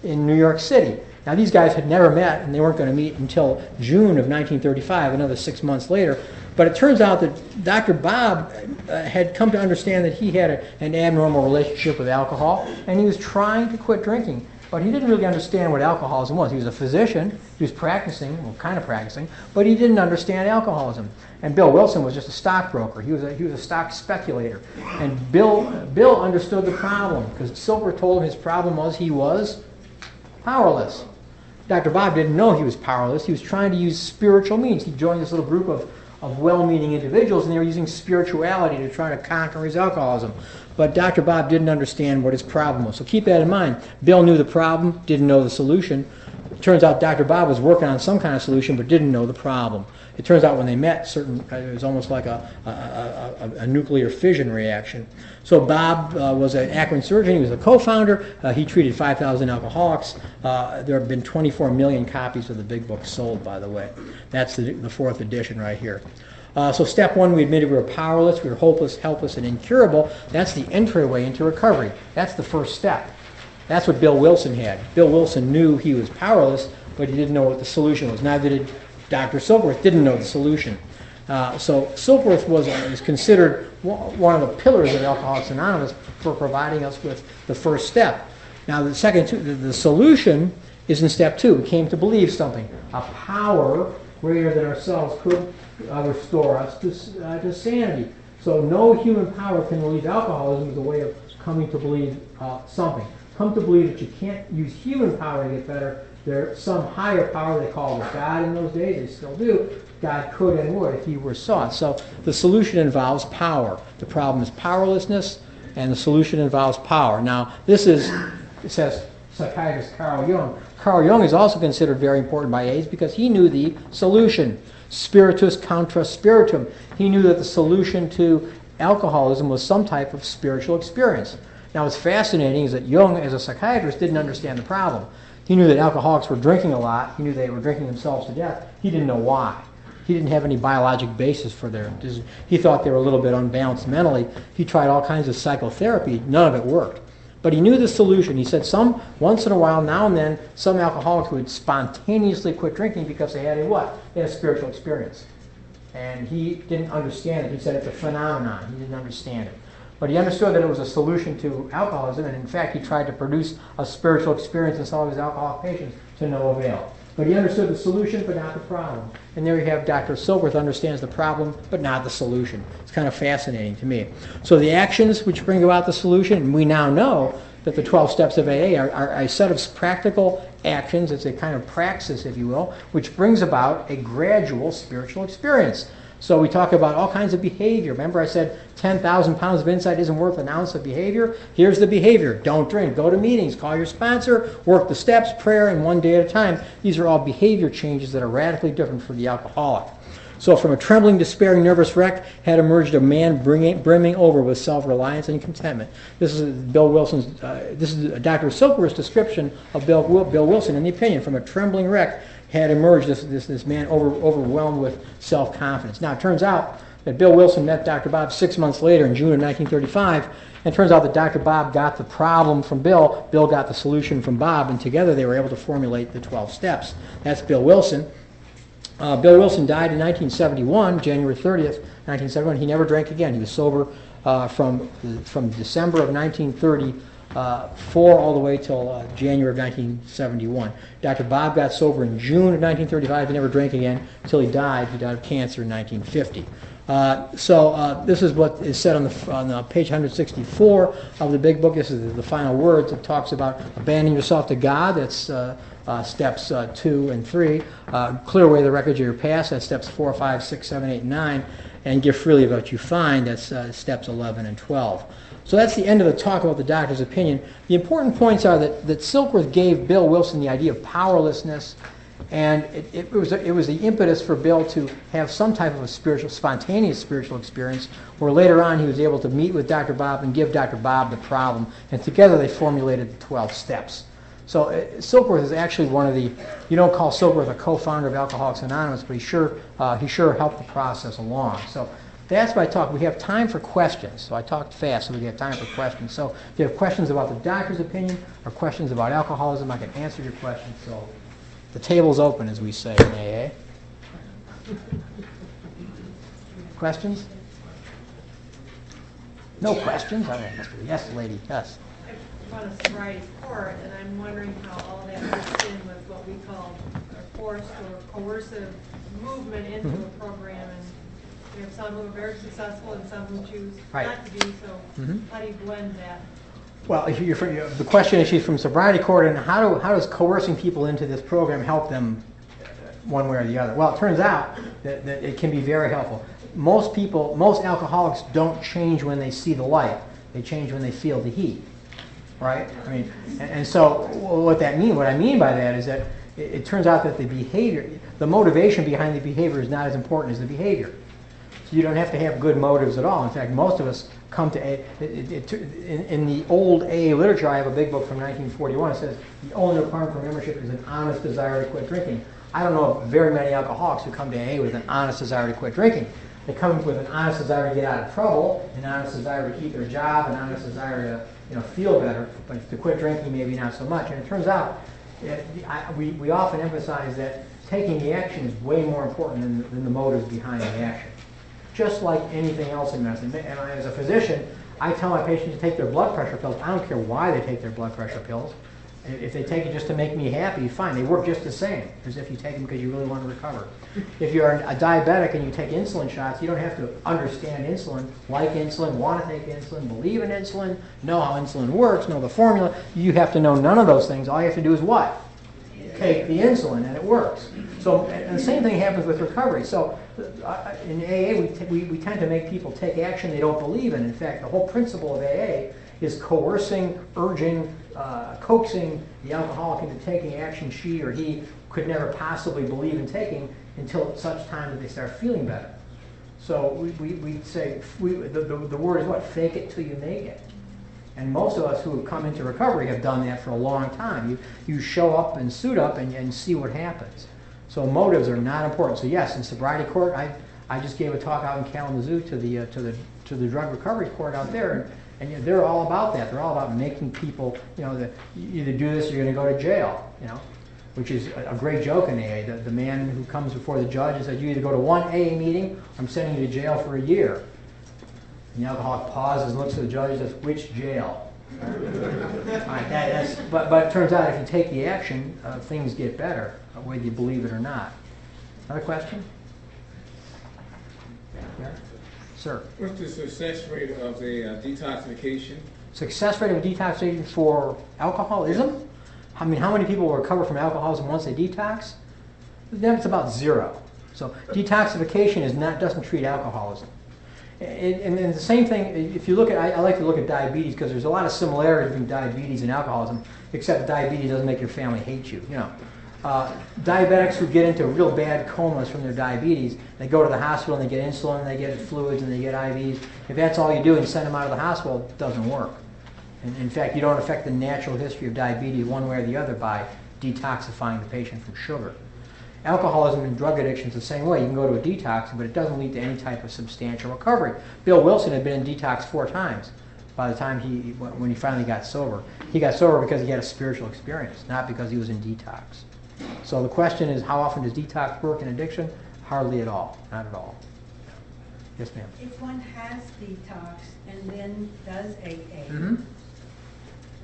New York City. Now, these guys had never met, and they weren't going to meet until June of 1935, another 6 months later. But it turns out that Dr. Bob had come to understand that he had an abnormal relationship with alcohol, and he was trying to quit drinking. But he didn't really understand what alcoholism was. He was a physician, he was practicing, well, kind of practicing, but he didn't understand alcoholism. And Bill Wilson was just a stockbroker. He was a stock speculator. And Bill understood the problem, because Silkworth told him his problem was he was powerless. Dr. Bob didn't know he was powerless. He was trying to use spiritual means. He joined this little group of well-meaning individuals, and they were using spirituality to try to conquer his alcoholism. But Dr. Bob didn't understand what his problem was. So keep that in mind. Bill knew the problem, didn't know the solution. It turns out Dr. Bob was working on some kind of solution, but didn't know the problem. It turns out when they met, it was almost like a nuclear fission reaction. So Bob was an Akron surgeon. He was a co-founder. He treated 5,000 alcoholics. There have been 24 million copies of the big book sold, by the way. That's the fourth edition right here. So step one, we admitted we were powerless, we were hopeless, helpless, and incurable. That's the entryway into recovery. That's the first step. That's what Bill Wilson had. Bill Wilson knew he was powerless, but he didn't know what the solution was. Neither did Dr. Silkworth, didn't know the solution. So Silkworth is considered one of the pillars of Alcoholics Anonymous for providing us with the first step. Now the the solution is in step two. We came to believe something. A power greater than ourselves could restore us to sanity. So no human power can relieve alcoholism as a way of coming to believe something. Come to believe that you can't use human power to get better. There's some higher power, they called it God in those days, they still do. God could and would if he were sought. So the solution involves power. The problem is powerlessness, and the solution involves power. Now, it says psychiatrist Carl Jung. Carl Jung is also considered very important by AIDS because he knew the solution. Spiritus contra spiritum. He knew that the solution to alcoholism was some type of spiritual experience. Now, what's fascinating is that Jung, as a psychiatrist, didn't understand the problem. He knew that alcoholics were drinking a lot. He knew they were drinking themselves to death. He didn't know why. He didn't have any biologic basis for their disease. He thought they were a little bit unbalanced mentally. He tried all kinds of psychotherapy. None of it worked. But he knew the solution. He said once in a while, now and then, some alcoholics would spontaneously quit drinking because they had a what? They had a spiritual experience. And he didn't understand it. He said it's a phenomenon. He didn't understand it. But he understood that it was a solution to alcoholism, and in fact, he tried to produce a spiritual experience in some of his alcoholic patients to no avail. But he understood the solution, but not the problem. And there you have Dr. Silkworth understands the problem, but not the solution. It's kind of fascinating to me. So the actions which bring about the solution, and we now know that the 12 steps of AA are a set of practical actions. It's a kind of praxis, if you will, which brings about a gradual spiritual experience. So we talk about all kinds of behavior. Remember I said 10,000 pounds of insight isn't worth an ounce of behavior? Here's the behavior. Don't drink. Go to meetings. Call your sponsor. Work the steps, prayer, and one day at a time. These are all behavior changes that are radically different for the alcoholic. So from a trembling, despairing, nervous wreck had emerged a man brimming over with self-reliance and contentment. This is Bill Wilson's. This is Dr. Silkworth's description of Bill Wilson in the opinion. From a trembling wreck had emerged, this man overwhelmed with self-confidence. Now, it turns out that Bill Wilson met Dr. Bob 6 months later in June of 1935, and it turns out that Dr. Bob got the problem from Bill, Bill got the solution from Bob, and together they were able to formulate the 12 steps. That's Bill Wilson. Bill Wilson died in 1971, January 30th, 1971. He never drank again. He was sober from December of 1934 all the way till January of 1971. Dr. Bob got sober in June of 1935. He never drank again until he died. He died of cancer in 1950. This is what is said on page 164 of the big book. This is the final words. It talks about abandoning yourself to God. That's steps 2 and 3. Clear away the wreckage of your past. That's steps 4, 5, 6, 7, 8, and 9. And give freely of what you find. That's steps 11 and 12. So that's the end of the talk about the doctor's opinion. The important points are that Silkworth gave Bill Wilson the idea of powerlessness, and it was the impetus for Bill to have some type of a spontaneous spiritual experience, where later on he was able to meet with Dr. Bob and give Dr. Bob the problem, and together they formulated the 12 steps. So Silkworth is actually one of the, you don't call Silkworth a co-founder of Alcoholics Anonymous, but he sure helped the process along. So that's my talk. We have time for questions. So I talked fast, so we have time for questions. So if you have questions about the doctor's opinion or questions about alcoholism, I can answer your questions. So the table's open, as we say in AA. Questions? No questions? All right. Yes, lady. Yes. On a sobriety court, and I'm wondering how all that fits in with what we call a forced or coercive movement into a program. And we have some who are very successful and some who choose not to be. So how do you blend that? Well, the question is, she's from sobriety court, and how does coercing people into this program help them one way or the other? Well, it turns out that it can be very helpful. Most alcoholics don't change when they see the light. They change when they feel the heat. Right? I mean, and so what I mean by that is that it turns out that the motivation behind the behavior is not as important as the behavior. So you don't have to have good motives at all. In fact, most of us come to in the old AA literature. I have a big book from 1941. It says the only requirement for membership is an honest desire to quit drinking. I don't know of very many alcoholics who come to AA with an honest desire to quit drinking. They come with an honest desire to get out of trouble, an honest desire to keep their job, an honest desire to feel better, but to quit drinking maybe not so much. And it turns out we often emphasize that taking the action is way more important than the motives behind the action. Just like anything else in medicine. And as a physician, I tell my patients to take their blood pressure pills. I don't care why they take their blood pressure pills. If they take it just to make me happy, fine. They work just the same as if you take them because you really want to recover. If you're a diabetic and you take insulin shots, you don't have to understand insulin, like insulin, want to take insulin, believe in insulin, know how insulin works, know the formula. You have to know none of those things. All you have to do is what? Take the insulin, and it works. So, and the same thing happens with recovery. So in AA, we tend to make people take action they don't believe in. In fact, the whole principle of AA is coercing, urging, coaxing the alcoholic into taking action she or he could never possibly believe in taking until such time that they start feeling better. So we say, the word is what? Fake it till you make it. And most of us who have come into recovery have done that for a long time. You show up and suit up and see what happens. So motives are not important. So yes, in sobriety court, I just gave a talk out in Kalamazoo to the drug recovery court out there, and they're all about that. They're all about making people, you either do this or you're going to go to jail, which is a great joke in AA. The man who comes before the judge and says, you either go to one AA meeting, or I'm sending you to jail for a year. And the alcoholic pauses and looks at the judge and says, which jail? All right, but it turns out if you take the action, things get better, whether you believe it or not. Another question? Yeah. Sir. What's the success rate of a detoxification? Success rate of detoxification for alcoholism? I mean, how many people will recover from alcoholism once they detox? Then it's about 0. So detoxification doesn't treat alcoholism. And the same thing, if you look at, I like to look at diabetes because there's a lot of similarities between diabetes and alcoholism, except diabetes doesn't make your family hate you. Diabetics who get into real bad comas from their diabetes, they go to the hospital and they get insulin, and they get fluids, and they get IVs. If that's all you do and send them out of the hospital, it doesn't work. And in fact, you don't affect the natural history of diabetes one way or the other by detoxifying the patient from sugar. Alcoholism and drug addiction is the same way. You can go to a detox, but it doesn't lead to any type of substantial recovery. Bill Wilson had been in detox 4 times by the time when he finally got sober. He got sober because he had a spiritual experience, not because he was in detox. So the question is, how often does detox work in addiction? Hardly at all. Not at all. Yes, ma'am. If one has detox and then does AA Mm-hmm.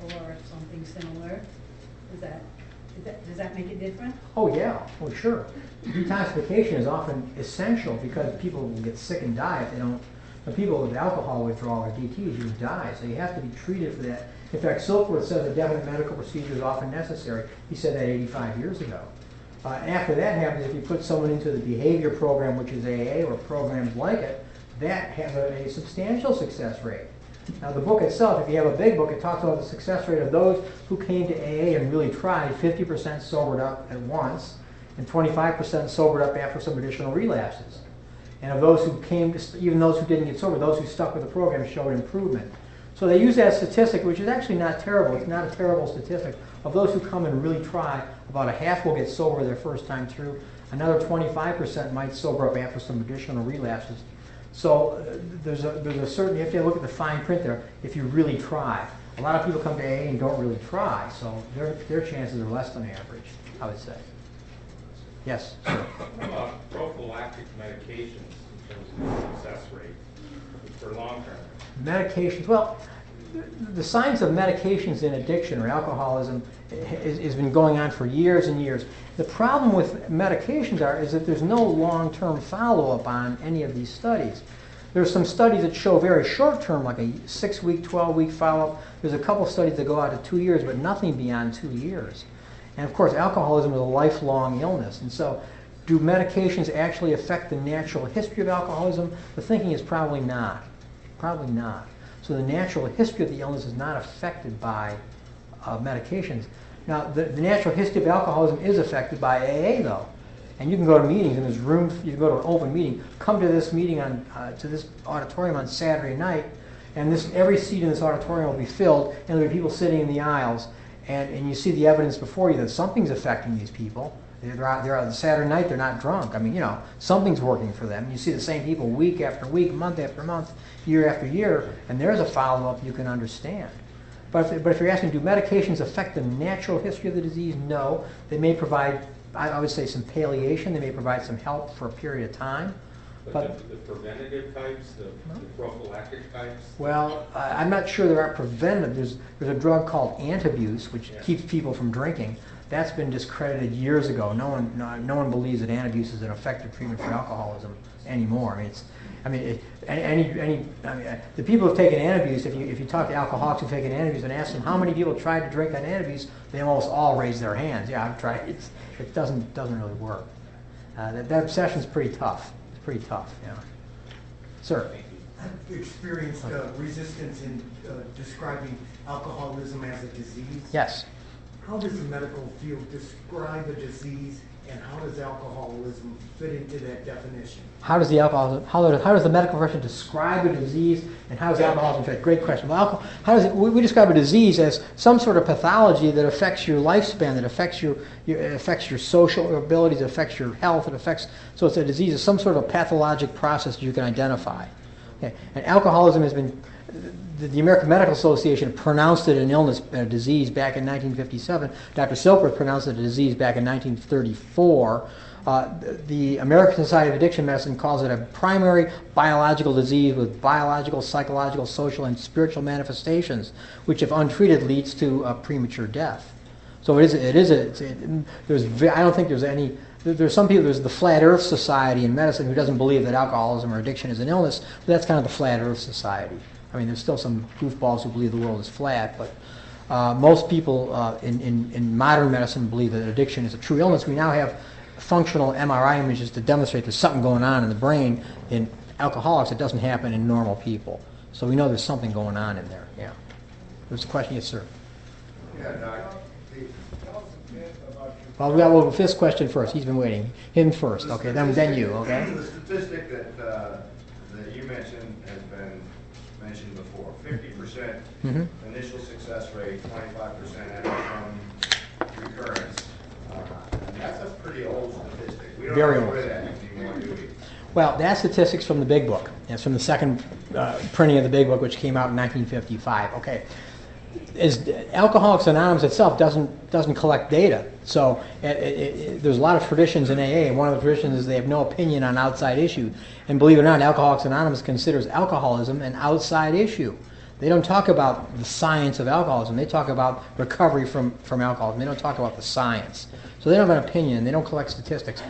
or something similar, does that make it different? Oh yeah, oh sure. Detoxification is often essential because people will get sick and die if they don't. The people with alcohol withdrawal or DTs, you die, so you have to be treated for that. In fact, Silkworth says a definite medical procedure is often necessary. He said that 85 years ago. After that happens, if you put someone into the behavior program, which is AA, or programs like it, that has a substantial success rate. Now the book itself, if you have a big book, it talks about the success rate of those who came to AA and really tried. 50% sobered up at once, and 25% sobered up after some additional relapses. And of those who came, even those who didn't get sober, those who stuck with the program showed improvement. So they use that statistic, which is actually not terrible. It's not a terrible statistic. Of those who come and really try, about a half will get sober their first time through. Another 25% might sober up after some additional relapses. So there's a certain, you have to look at the fine print there if you really try. A lot of people come to AA and don't really try, so their chances are less than average, I would say. Yes, sir. What about prophylactic medications in terms of the success rate for long term? Medications, well, the science of medications in addiction or alcoholism has been going on for years and years. The problem with medications is that there's no long-term follow-up on any of these studies. There's some studies that show very short-term, like a 6-week, 12-week follow-up. There's a couple studies that go out to 2 years, but nothing beyond 2 years. And of course, alcoholism is a lifelong illness. And so, do medications actually affect the natural history of alcoholism? The thinking is probably not. Probably not. So the natural history of the illness is not affected by medications. Now, the natural history of alcoholism is affected by AA, though. And you can go to meetings, and there's room. You can go to an open meeting. Come to this meeting to this auditorium on Saturday night, and every seat in this auditorium will be filled, and there'll be people sitting in the aisles, and you see the evidence before you that something's affecting these people. They're out on Saturday night. They're not drunk. I mean, something's working for them. You see the same people week after week, month after month, year after year, and there's a follow-up you can understand. But if you're asking, do medications affect the natural history of the disease? No. They may provide, I would say, some palliation. They may provide some help for a period of time. But the preventative types, the prophylactic types? Well, I'm not sure there are preventative. There's a drug called antabuse, which keeps people from drinking. That's been discredited years ago. No one believes that antabuse is an effective treatment for alcoholism anymore. The people who've taken antabuse, if you talk to alcoholics who've taken antabuse and ask them how many people tried to drink on antabuse, they almost all raise their hands. Yeah, I've tried. It doesn't really work. That obsession's pretty tough. It's pretty tough. Yeah. Sir. I've experienced resistance in describing alcoholism as a disease. Yes. How does the medical field describe a disease, and how does alcoholism fit into that definition? How does the medical profession describe a disease, and how does alcoholism fit? Great question. Well, we describe a disease as some sort of pathology that affects your lifespan, that affects your social abilities, that affects your health, so it's a disease. It's some sort of pathologic process you can identify. Okay. And alcoholism has been, the American Medical Association pronounced it an illness, a disease back in 1957. Dr. Silkworth pronounced it a disease back in 1934. The American Society of Addiction Medicine calls it a primary biological disease with biological, psychological, social, and spiritual manifestations, which, if untreated, leads to premature death. So I don't think there's any. There's some people. There's the Flat Earth Society in medicine who doesn't believe that alcoholism or addiction is an illness. But that's kind of the Flat Earth Society. I mean, there's still some goofballs who believe the world is flat, but most people in modern medicine believe that addiction is a true illness. We now have functional MRI images to demonstrate there's something going on in the brain in alcoholics that doesn't happen in normal people. So we know there's something going on in there. Yeah. There's a question, yes, sir. Yeah, Doc. Well, we got a fifth question first. He's been waiting. Him first. Okay, then you. Okay. The statistic that you mentioned has been mentioned before. 50% initial success rate, 25% from recurrence. And That's a pretty old statistic. We don't Very know old. where that anymore, do we? Well, that's statistics from the Big Book. It's from the second printing of the Big Book, which came out in 1955. Okay, Alcoholics Anonymous itself doesn't collect data. So there's a lot of traditions in AA, and one of the traditions is they have no opinion on outside issue. And believe it or not, Alcoholics Anonymous considers alcoholism an outside issue. They don't talk about the science of alcoholism. They talk about recovery from alcoholism. They don't talk about the science. So they don't have an opinion. They don't collect statistics.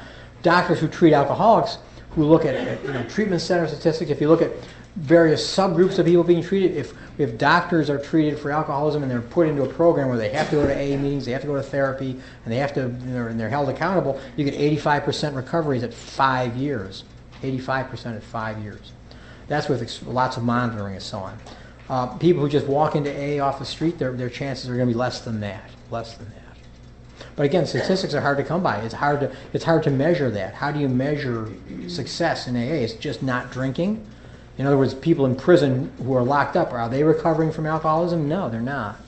Doctors who treat alcoholics, who look at treatment center statistics, if you look at various subgroups of people being treated, if doctors are treated for alcoholism and they're put into a program where they have to go to AA meetings, they have to go to therapy, and they have to, and they're held accountable, you get 85% recoveries at 5 years. 85% at 5 years. That's with lots of monitoring and so on. People who just walk into AA off the street, their chances are going to be less than that. Less than that. But again, statistics are hard to come by. It's hard to measure that. How do you measure success in AA? It's just not drinking. In other words, people in prison who are locked up, are they recovering from alcoholism? No, they're not.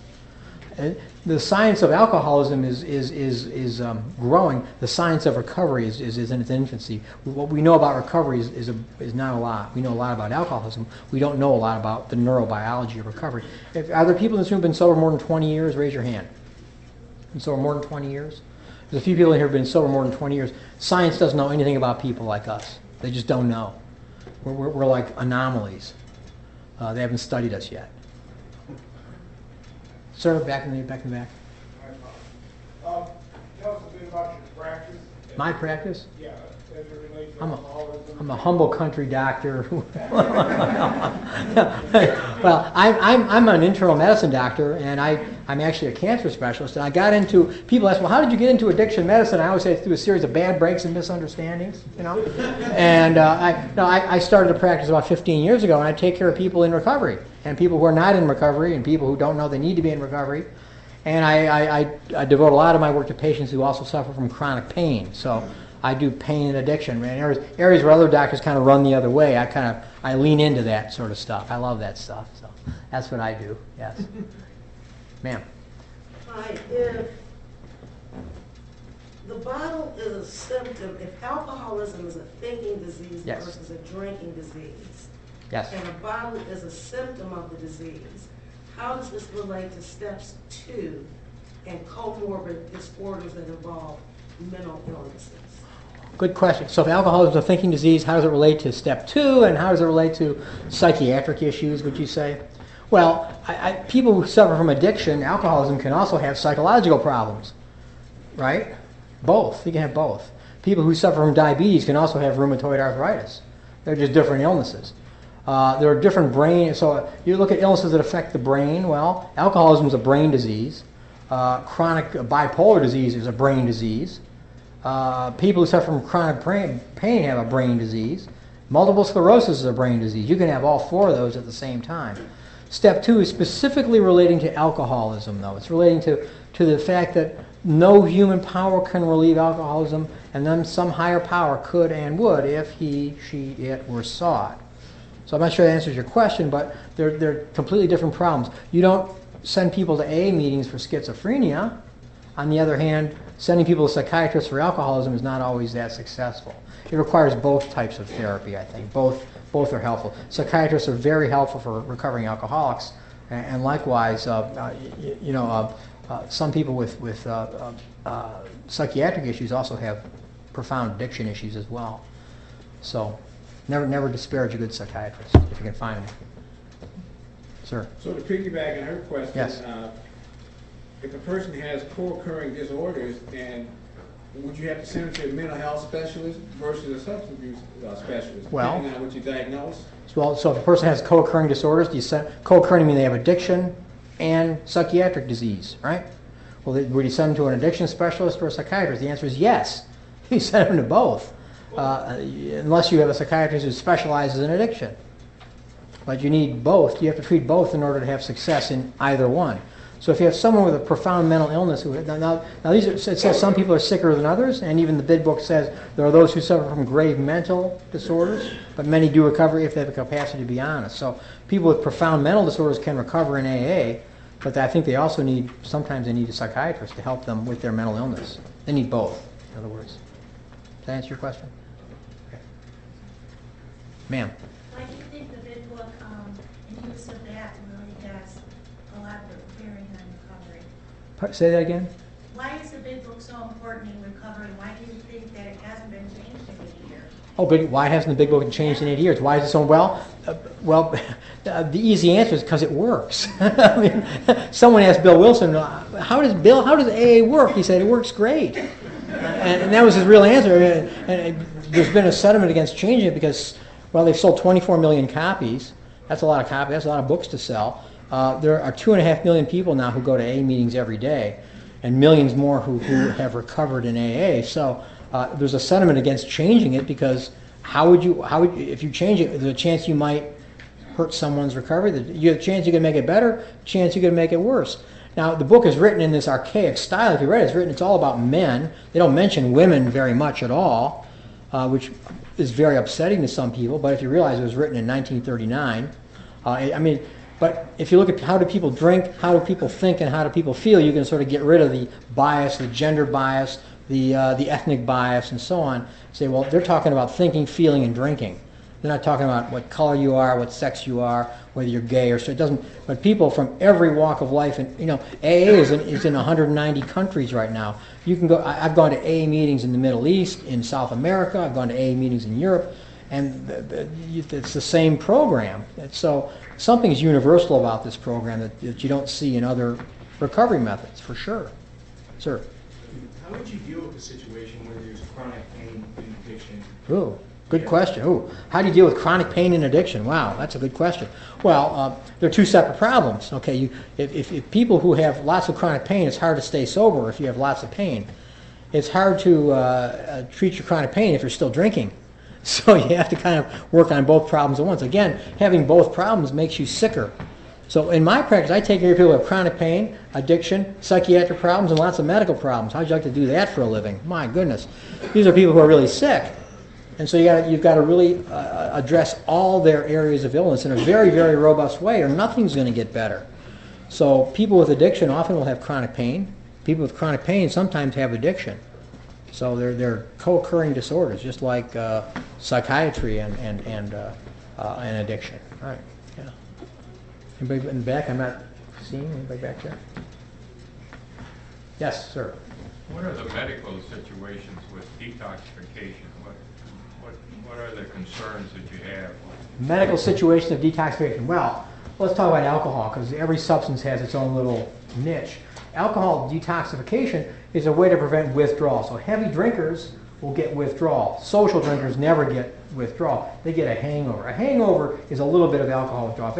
The science of alcoholism is growing. The science of recovery is in its infancy. What we know about recovery is not a lot. We know a lot about alcoholism. We don't know a lot about the neurobiology of recovery. Are there people in this room who have been sober more than 20 years? Raise your hand. Been sober more than 20 years? There's a few people in here who have been sober more than 20 years. Science doesn't know anything about people like us. They just don't know. We're like anomalies. They haven't studied us yet. Sir, back in the back. Tell us a bit about your practice. My practice? Yeah, as it relates to I'm alcoholism. a humble country doctor. Well, I'm an internal medicine doctor, and I'm actually a cancer specialist. And I got into, people ask, well, how did you get into addiction medicine? I always say it's through a series of bad breaks and misunderstandings, And I started a practice about 15 years ago, and I take care of people in recovery, and people who are not in recovery, and people who don't know they need to be in recovery. And I devote a lot of my work to patients who also suffer from chronic pain. So I do pain and addiction. And areas where other doctors kind of run the other way, I lean into that sort of stuff. I love that stuff. So that's what I do. Yes. Ma'am. Hi. If the bottle is a symptom, if alcoholism is a thinking disease Yes. versus a drinking disease, Yes. and a bottle is a symptom of the disease, how does this relate to steps 2 and comorbid disorders that involve mental illnesses? Good question. So if alcoholism is a thinking disease, how does it relate to step 2, and how does it relate to psychiatric issues, would you say? Well, people who suffer from addiction, alcoholism, can also have psychological problems, right? Both. You can have both. People who suffer from diabetes can also have rheumatoid arthritis. They're just different illnesses. There are different brain, so you look at illnesses that affect the brain. Well, alcoholism is a brain disease. Chronic bipolar disease is a brain disease. People who suffer from chronic pain have a brain disease. Multiple sclerosis is a brain disease. You can have all 4 of those at the same time. Step 2 is specifically relating to alcoholism, though. It's relating to the fact that no human power can relieve alcoholism, and then some higher power could and would if he, she, it were sought. So I'm not sure that answers your question, but they're completely different problems. You don't send people to AA meetings for schizophrenia. On the other hand, sending people to psychiatrists for alcoholism is not always that successful. It requires both types of therapy, I think. Both are helpful. Psychiatrists are very helpful for recovering alcoholics, and likewise, some people with psychiatric issues also have profound addiction issues as well. So never disparage a good psychiatrist if you can find them. Sir. So to piggyback on her question, Yes. If a person has co-occurring disorders, and would you have to send them to a mental health specialist versus a substance abuse specialist, Well, depending on what you diagnose? Well, so if a person has co-occurring disorders, co-occurring mean they have addiction and psychiatric disease, right? Well, would you send them to an addiction specialist or a psychiatrist? The answer is yes. You send them to both, unless you have a psychiatrist who specializes in addiction. But you need both. You have to treat both in order to have success in either one. So if you have someone with a profound mental illness, now it says some people are sicker than others, and even the Big Book says there are those who suffer from grave mental disorders, but many do recover if they have the capacity to be honest. So people with profound mental disorders can recover in AA, but I think they also sometimes they need a psychiatrist to help them with their mental illness. They need both. in other words. Does that answer your question? Okay. Ma'am. Why do you think the big book and use of that really has a lot of bearing on recovery? Say that again? Why is the big book so important in recovery? Why do you think that it hasn't been changed in 80 years? Oh, but why hasn't the big book been changed in 80 years? Why is it so well? The easy answer is because it works. I mean, someone asked Bill Wilson, how does AA work? He said, it works great. And that was his real answer. And there's been a sentiment against changing it because, well, they've sold 24 million copies. That's a lot of copies. That's a lot of books to sell. There are 2.5 million people now who go to AA meetings every day, and millions more who have recovered in AA. So there's a sentiment against changing it because if you change it, there's a chance you might hurt someone's recovery. You have a chance you can make it better, a chance you can make it worse. Now, the book is written in this archaic style. If you read it, it's all about men. They don't mention women very much at all, which is very upsetting to some people. But if you realize it was written in 1939, but if you look at how do people drink, how do people think, and how do people feel, you can sort of get rid of the bias, the gender bias, the ethnic bias, and so on. Say, well, they're talking about thinking, feeling, and drinking. They're not talking about what color you are, what sex you are, whether you're gay or so. It doesn't. But people from every walk of life, and AA is in 190 countries right now. You can go. I've gone to AA meetings in the Middle East, in South America. I've gone to AA meetings in Europe, and it's the same program. And so something's universal about this program that you don't see in other recovery methods, for sure. Sir. How would you deal with a situation where there's chronic pain and addiction? Ooh. Good question. Ooh, how do you deal with chronic pain and addiction? Wow, that's a good question. Well, they're two separate problems. Okay, if people who have lots of chronic pain, it's hard to stay sober if you have lots of pain. It's hard to treat your chronic pain if you're still drinking. So you have to kind of work on both problems at once. Again, having both problems makes you sicker. So in my practice, I take care of people who have chronic pain, addiction, psychiatric problems, and lots of medical problems. How'd you like to do that for a living? My goodness. These are people who are really sick. And so you've got to really address all their areas of illness in a very, very robust way, or nothing's going to get better. So people with addiction often will have chronic pain. People with chronic pain sometimes have addiction. So they're co-occurring disorders, just like psychiatry and addiction. All right. Yeah. Anybody in the back? I'm not seeing anybody back there. Yes, sir. What are the medical situations with detoxification? What are the concerns that you have? Medical situations of detoxification. Well, let's talk about alcohol, because every substance has its own little niche. Alcohol detoxification is a way to prevent withdrawal. So heavy drinkers will get withdrawal. Social drinkers never get withdrawal. They get a hangover. A hangover is a little bit of alcohol withdrawal. If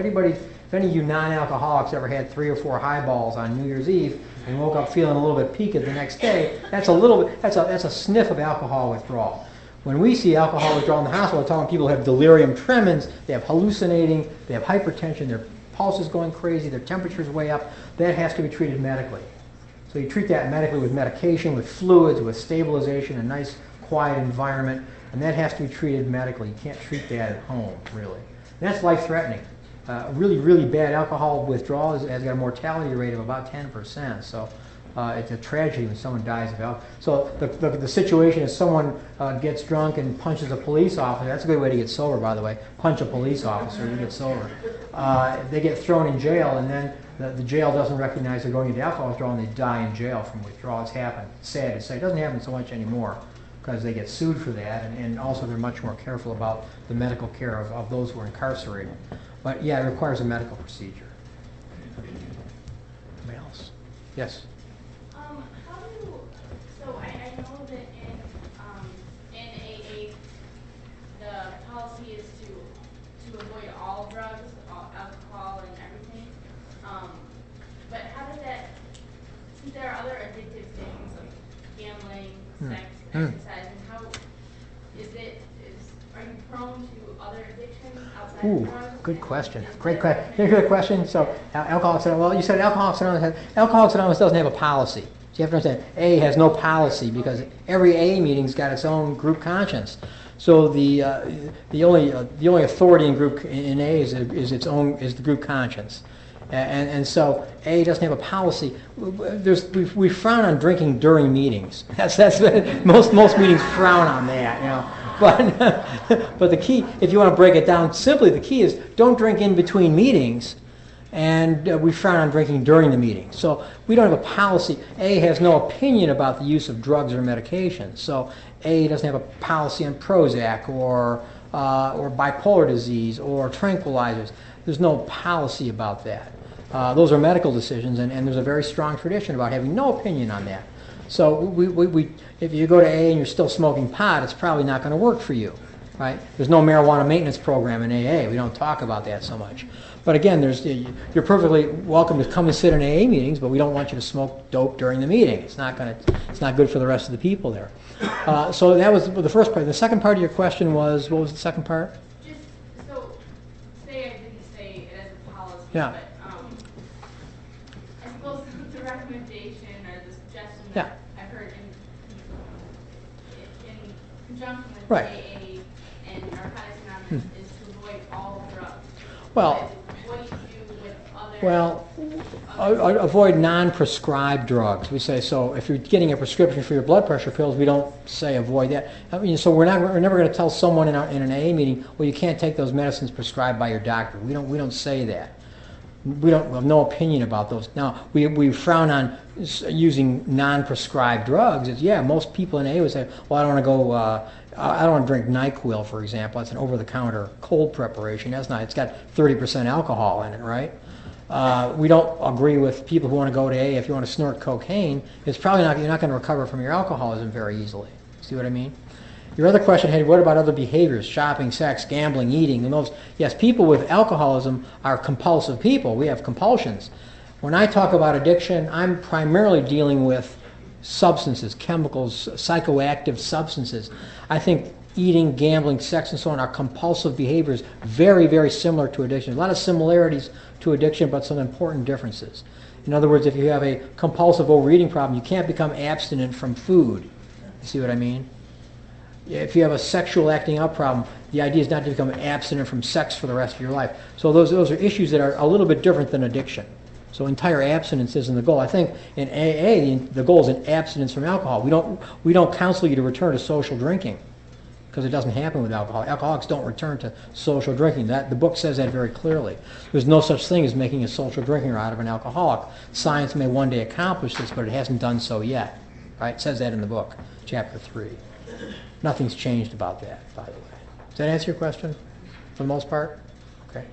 any of you non-alcoholics ever had 3 or 4 highballs on New Year's Eve and woke up feeling a little bit peaked the next day, that's a sniff of alcohol withdrawal. When we see alcohol withdrawal in the hospital, we're talking people who have delirium tremens, they have hallucinating, they have hypertension, their pulse is going crazy, their temperature's way up. That has to be treated medically. So you treat that medically with medication, with fluids, with stabilization, a nice quiet environment, and that has to be treated medically. You can't treat that at home, really. And that's life-threatening. Really, really bad alcohol withdrawal has got a mortality rate of about 10%. So it's a tragedy when someone dies of alcohol. So the situation is someone gets drunk and punches a police officer. That's a good way to get sober, by the way. Punch a police officer, you get sober. They get thrown in jail, and then the jail doesn't recognize they're going into alcohol withdrawal, and they die in jail from withdrawal. It's happened. It's sad to say. It doesn't happen so much anymore because they get sued for that, and also they're much more careful about the medical care of those who are incarcerated. But yeah, it requires a medical procedure. Anybody else? Yes? So I know that in AA, the policy is to avoid all drugs, alcohol and everything. But how does that, since there are other addictive things like gambling, sex, exercise, and how are you prone to other addictions outside of drugs? Good question. Great question. Here's a good question. So Alcoholics Anonymous, well, you said Alcoholics Anonymous doesn't have a policy. So you have to understand, AA has no policy because every AA meeting's got its own group conscience. So the only authority in AA is the group conscience, And so A doesn't have a policy. We frown on drinking during meetings. That's most meetings frown on that, you know. But the key, if you want to break it down simply, the key is don't drink in between meetings, and we frown on drinking during the meeting. So we don't have a policy. A has no opinion about the use of drugs or medications. So A doesn't have a policy on Prozac or bipolar disease or tranquilizers. There's no policy about that. Those are medical decisions, and there's a very strong tradition about having no opinion on that. So if you go to A and you're still smoking pot, it's probably not going to work for you, right? There's no marijuana maintenance program in AA. We don't talk about that so much. But again, you're perfectly welcome to come and sit in AA meetings, but we don't want you to smoke dope during the meeting. It's not good for the rest of the people there. So that was the first part. The second part of your question was, what was the second part? Just so say I didn't say it as a policy, Yeah. but I suppose the recommendation or the suggestion Yeah. that I heard in conjunction with Right. AA and Narcotics Anonymous is to avoid all drugs. Well, But what do you do with other? Well, avoid non-prescribed drugs. We say, so if you're getting a prescription for your blood pressure pills, we don't say avoid that. I mean, so we're never going to tell someone in an AA meeting, well, you can't take those medicines prescribed by your doctor. We don't say that. We have no opinion about those. Now, we frown on using non-prescribed drugs. Most people in AA would say, well, I don't want to go, I don't want to drink NyQuil, for example. That's an over-the-counter cold preparation. It's got 30% alcohol in it, right? We don't agree with people who want to go to AA. If you want to snort cocaine, you're not going to recover from your alcoholism very easily. See what I mean? Your other question had, what about other behaviors? Shopping, sex, gambling, eating, and those. Yes, people with alcoholism are compulsive people. We have compulsions. When I talk about addiction, I'm primarily dealing with substances, chemicals, psychoactive substances. I think eating, gambling, sex, and so on are compulsive behaviors, very, very similar to addiction. A lot of similarities to addiction, but some important differences. In other words, if you have a compulsive overeating problem, you can't become abstinent from food. You see what I mean? If you have a sexual acting out problem, the idea is not to become abstinent from sex for the rest of your life. So those are issues that are a little bit different than addiction. So entire abstinence isn't the goal. I think in AA, the goal is an abstinence from alcohol. We don't counsel you to return to social drinking, because it doesn't happen with alcohol. Alcoholics don't return to social drinking. The book says that very clearly. There's no such thing as making a social drinker out of an alcoholic. Science may one day accomplish this, but it hasn't done so yet. Right? It says that in the book, chapter 3. Nothing's changed about that, by the way. Does that answer your question, for the most part? Okay.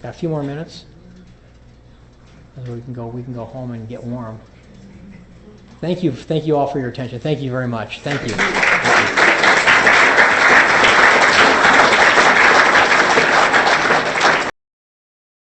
Got a few more minutes. We can go home and get warm. Thank you all for your attention. Thank you very much. Thank you.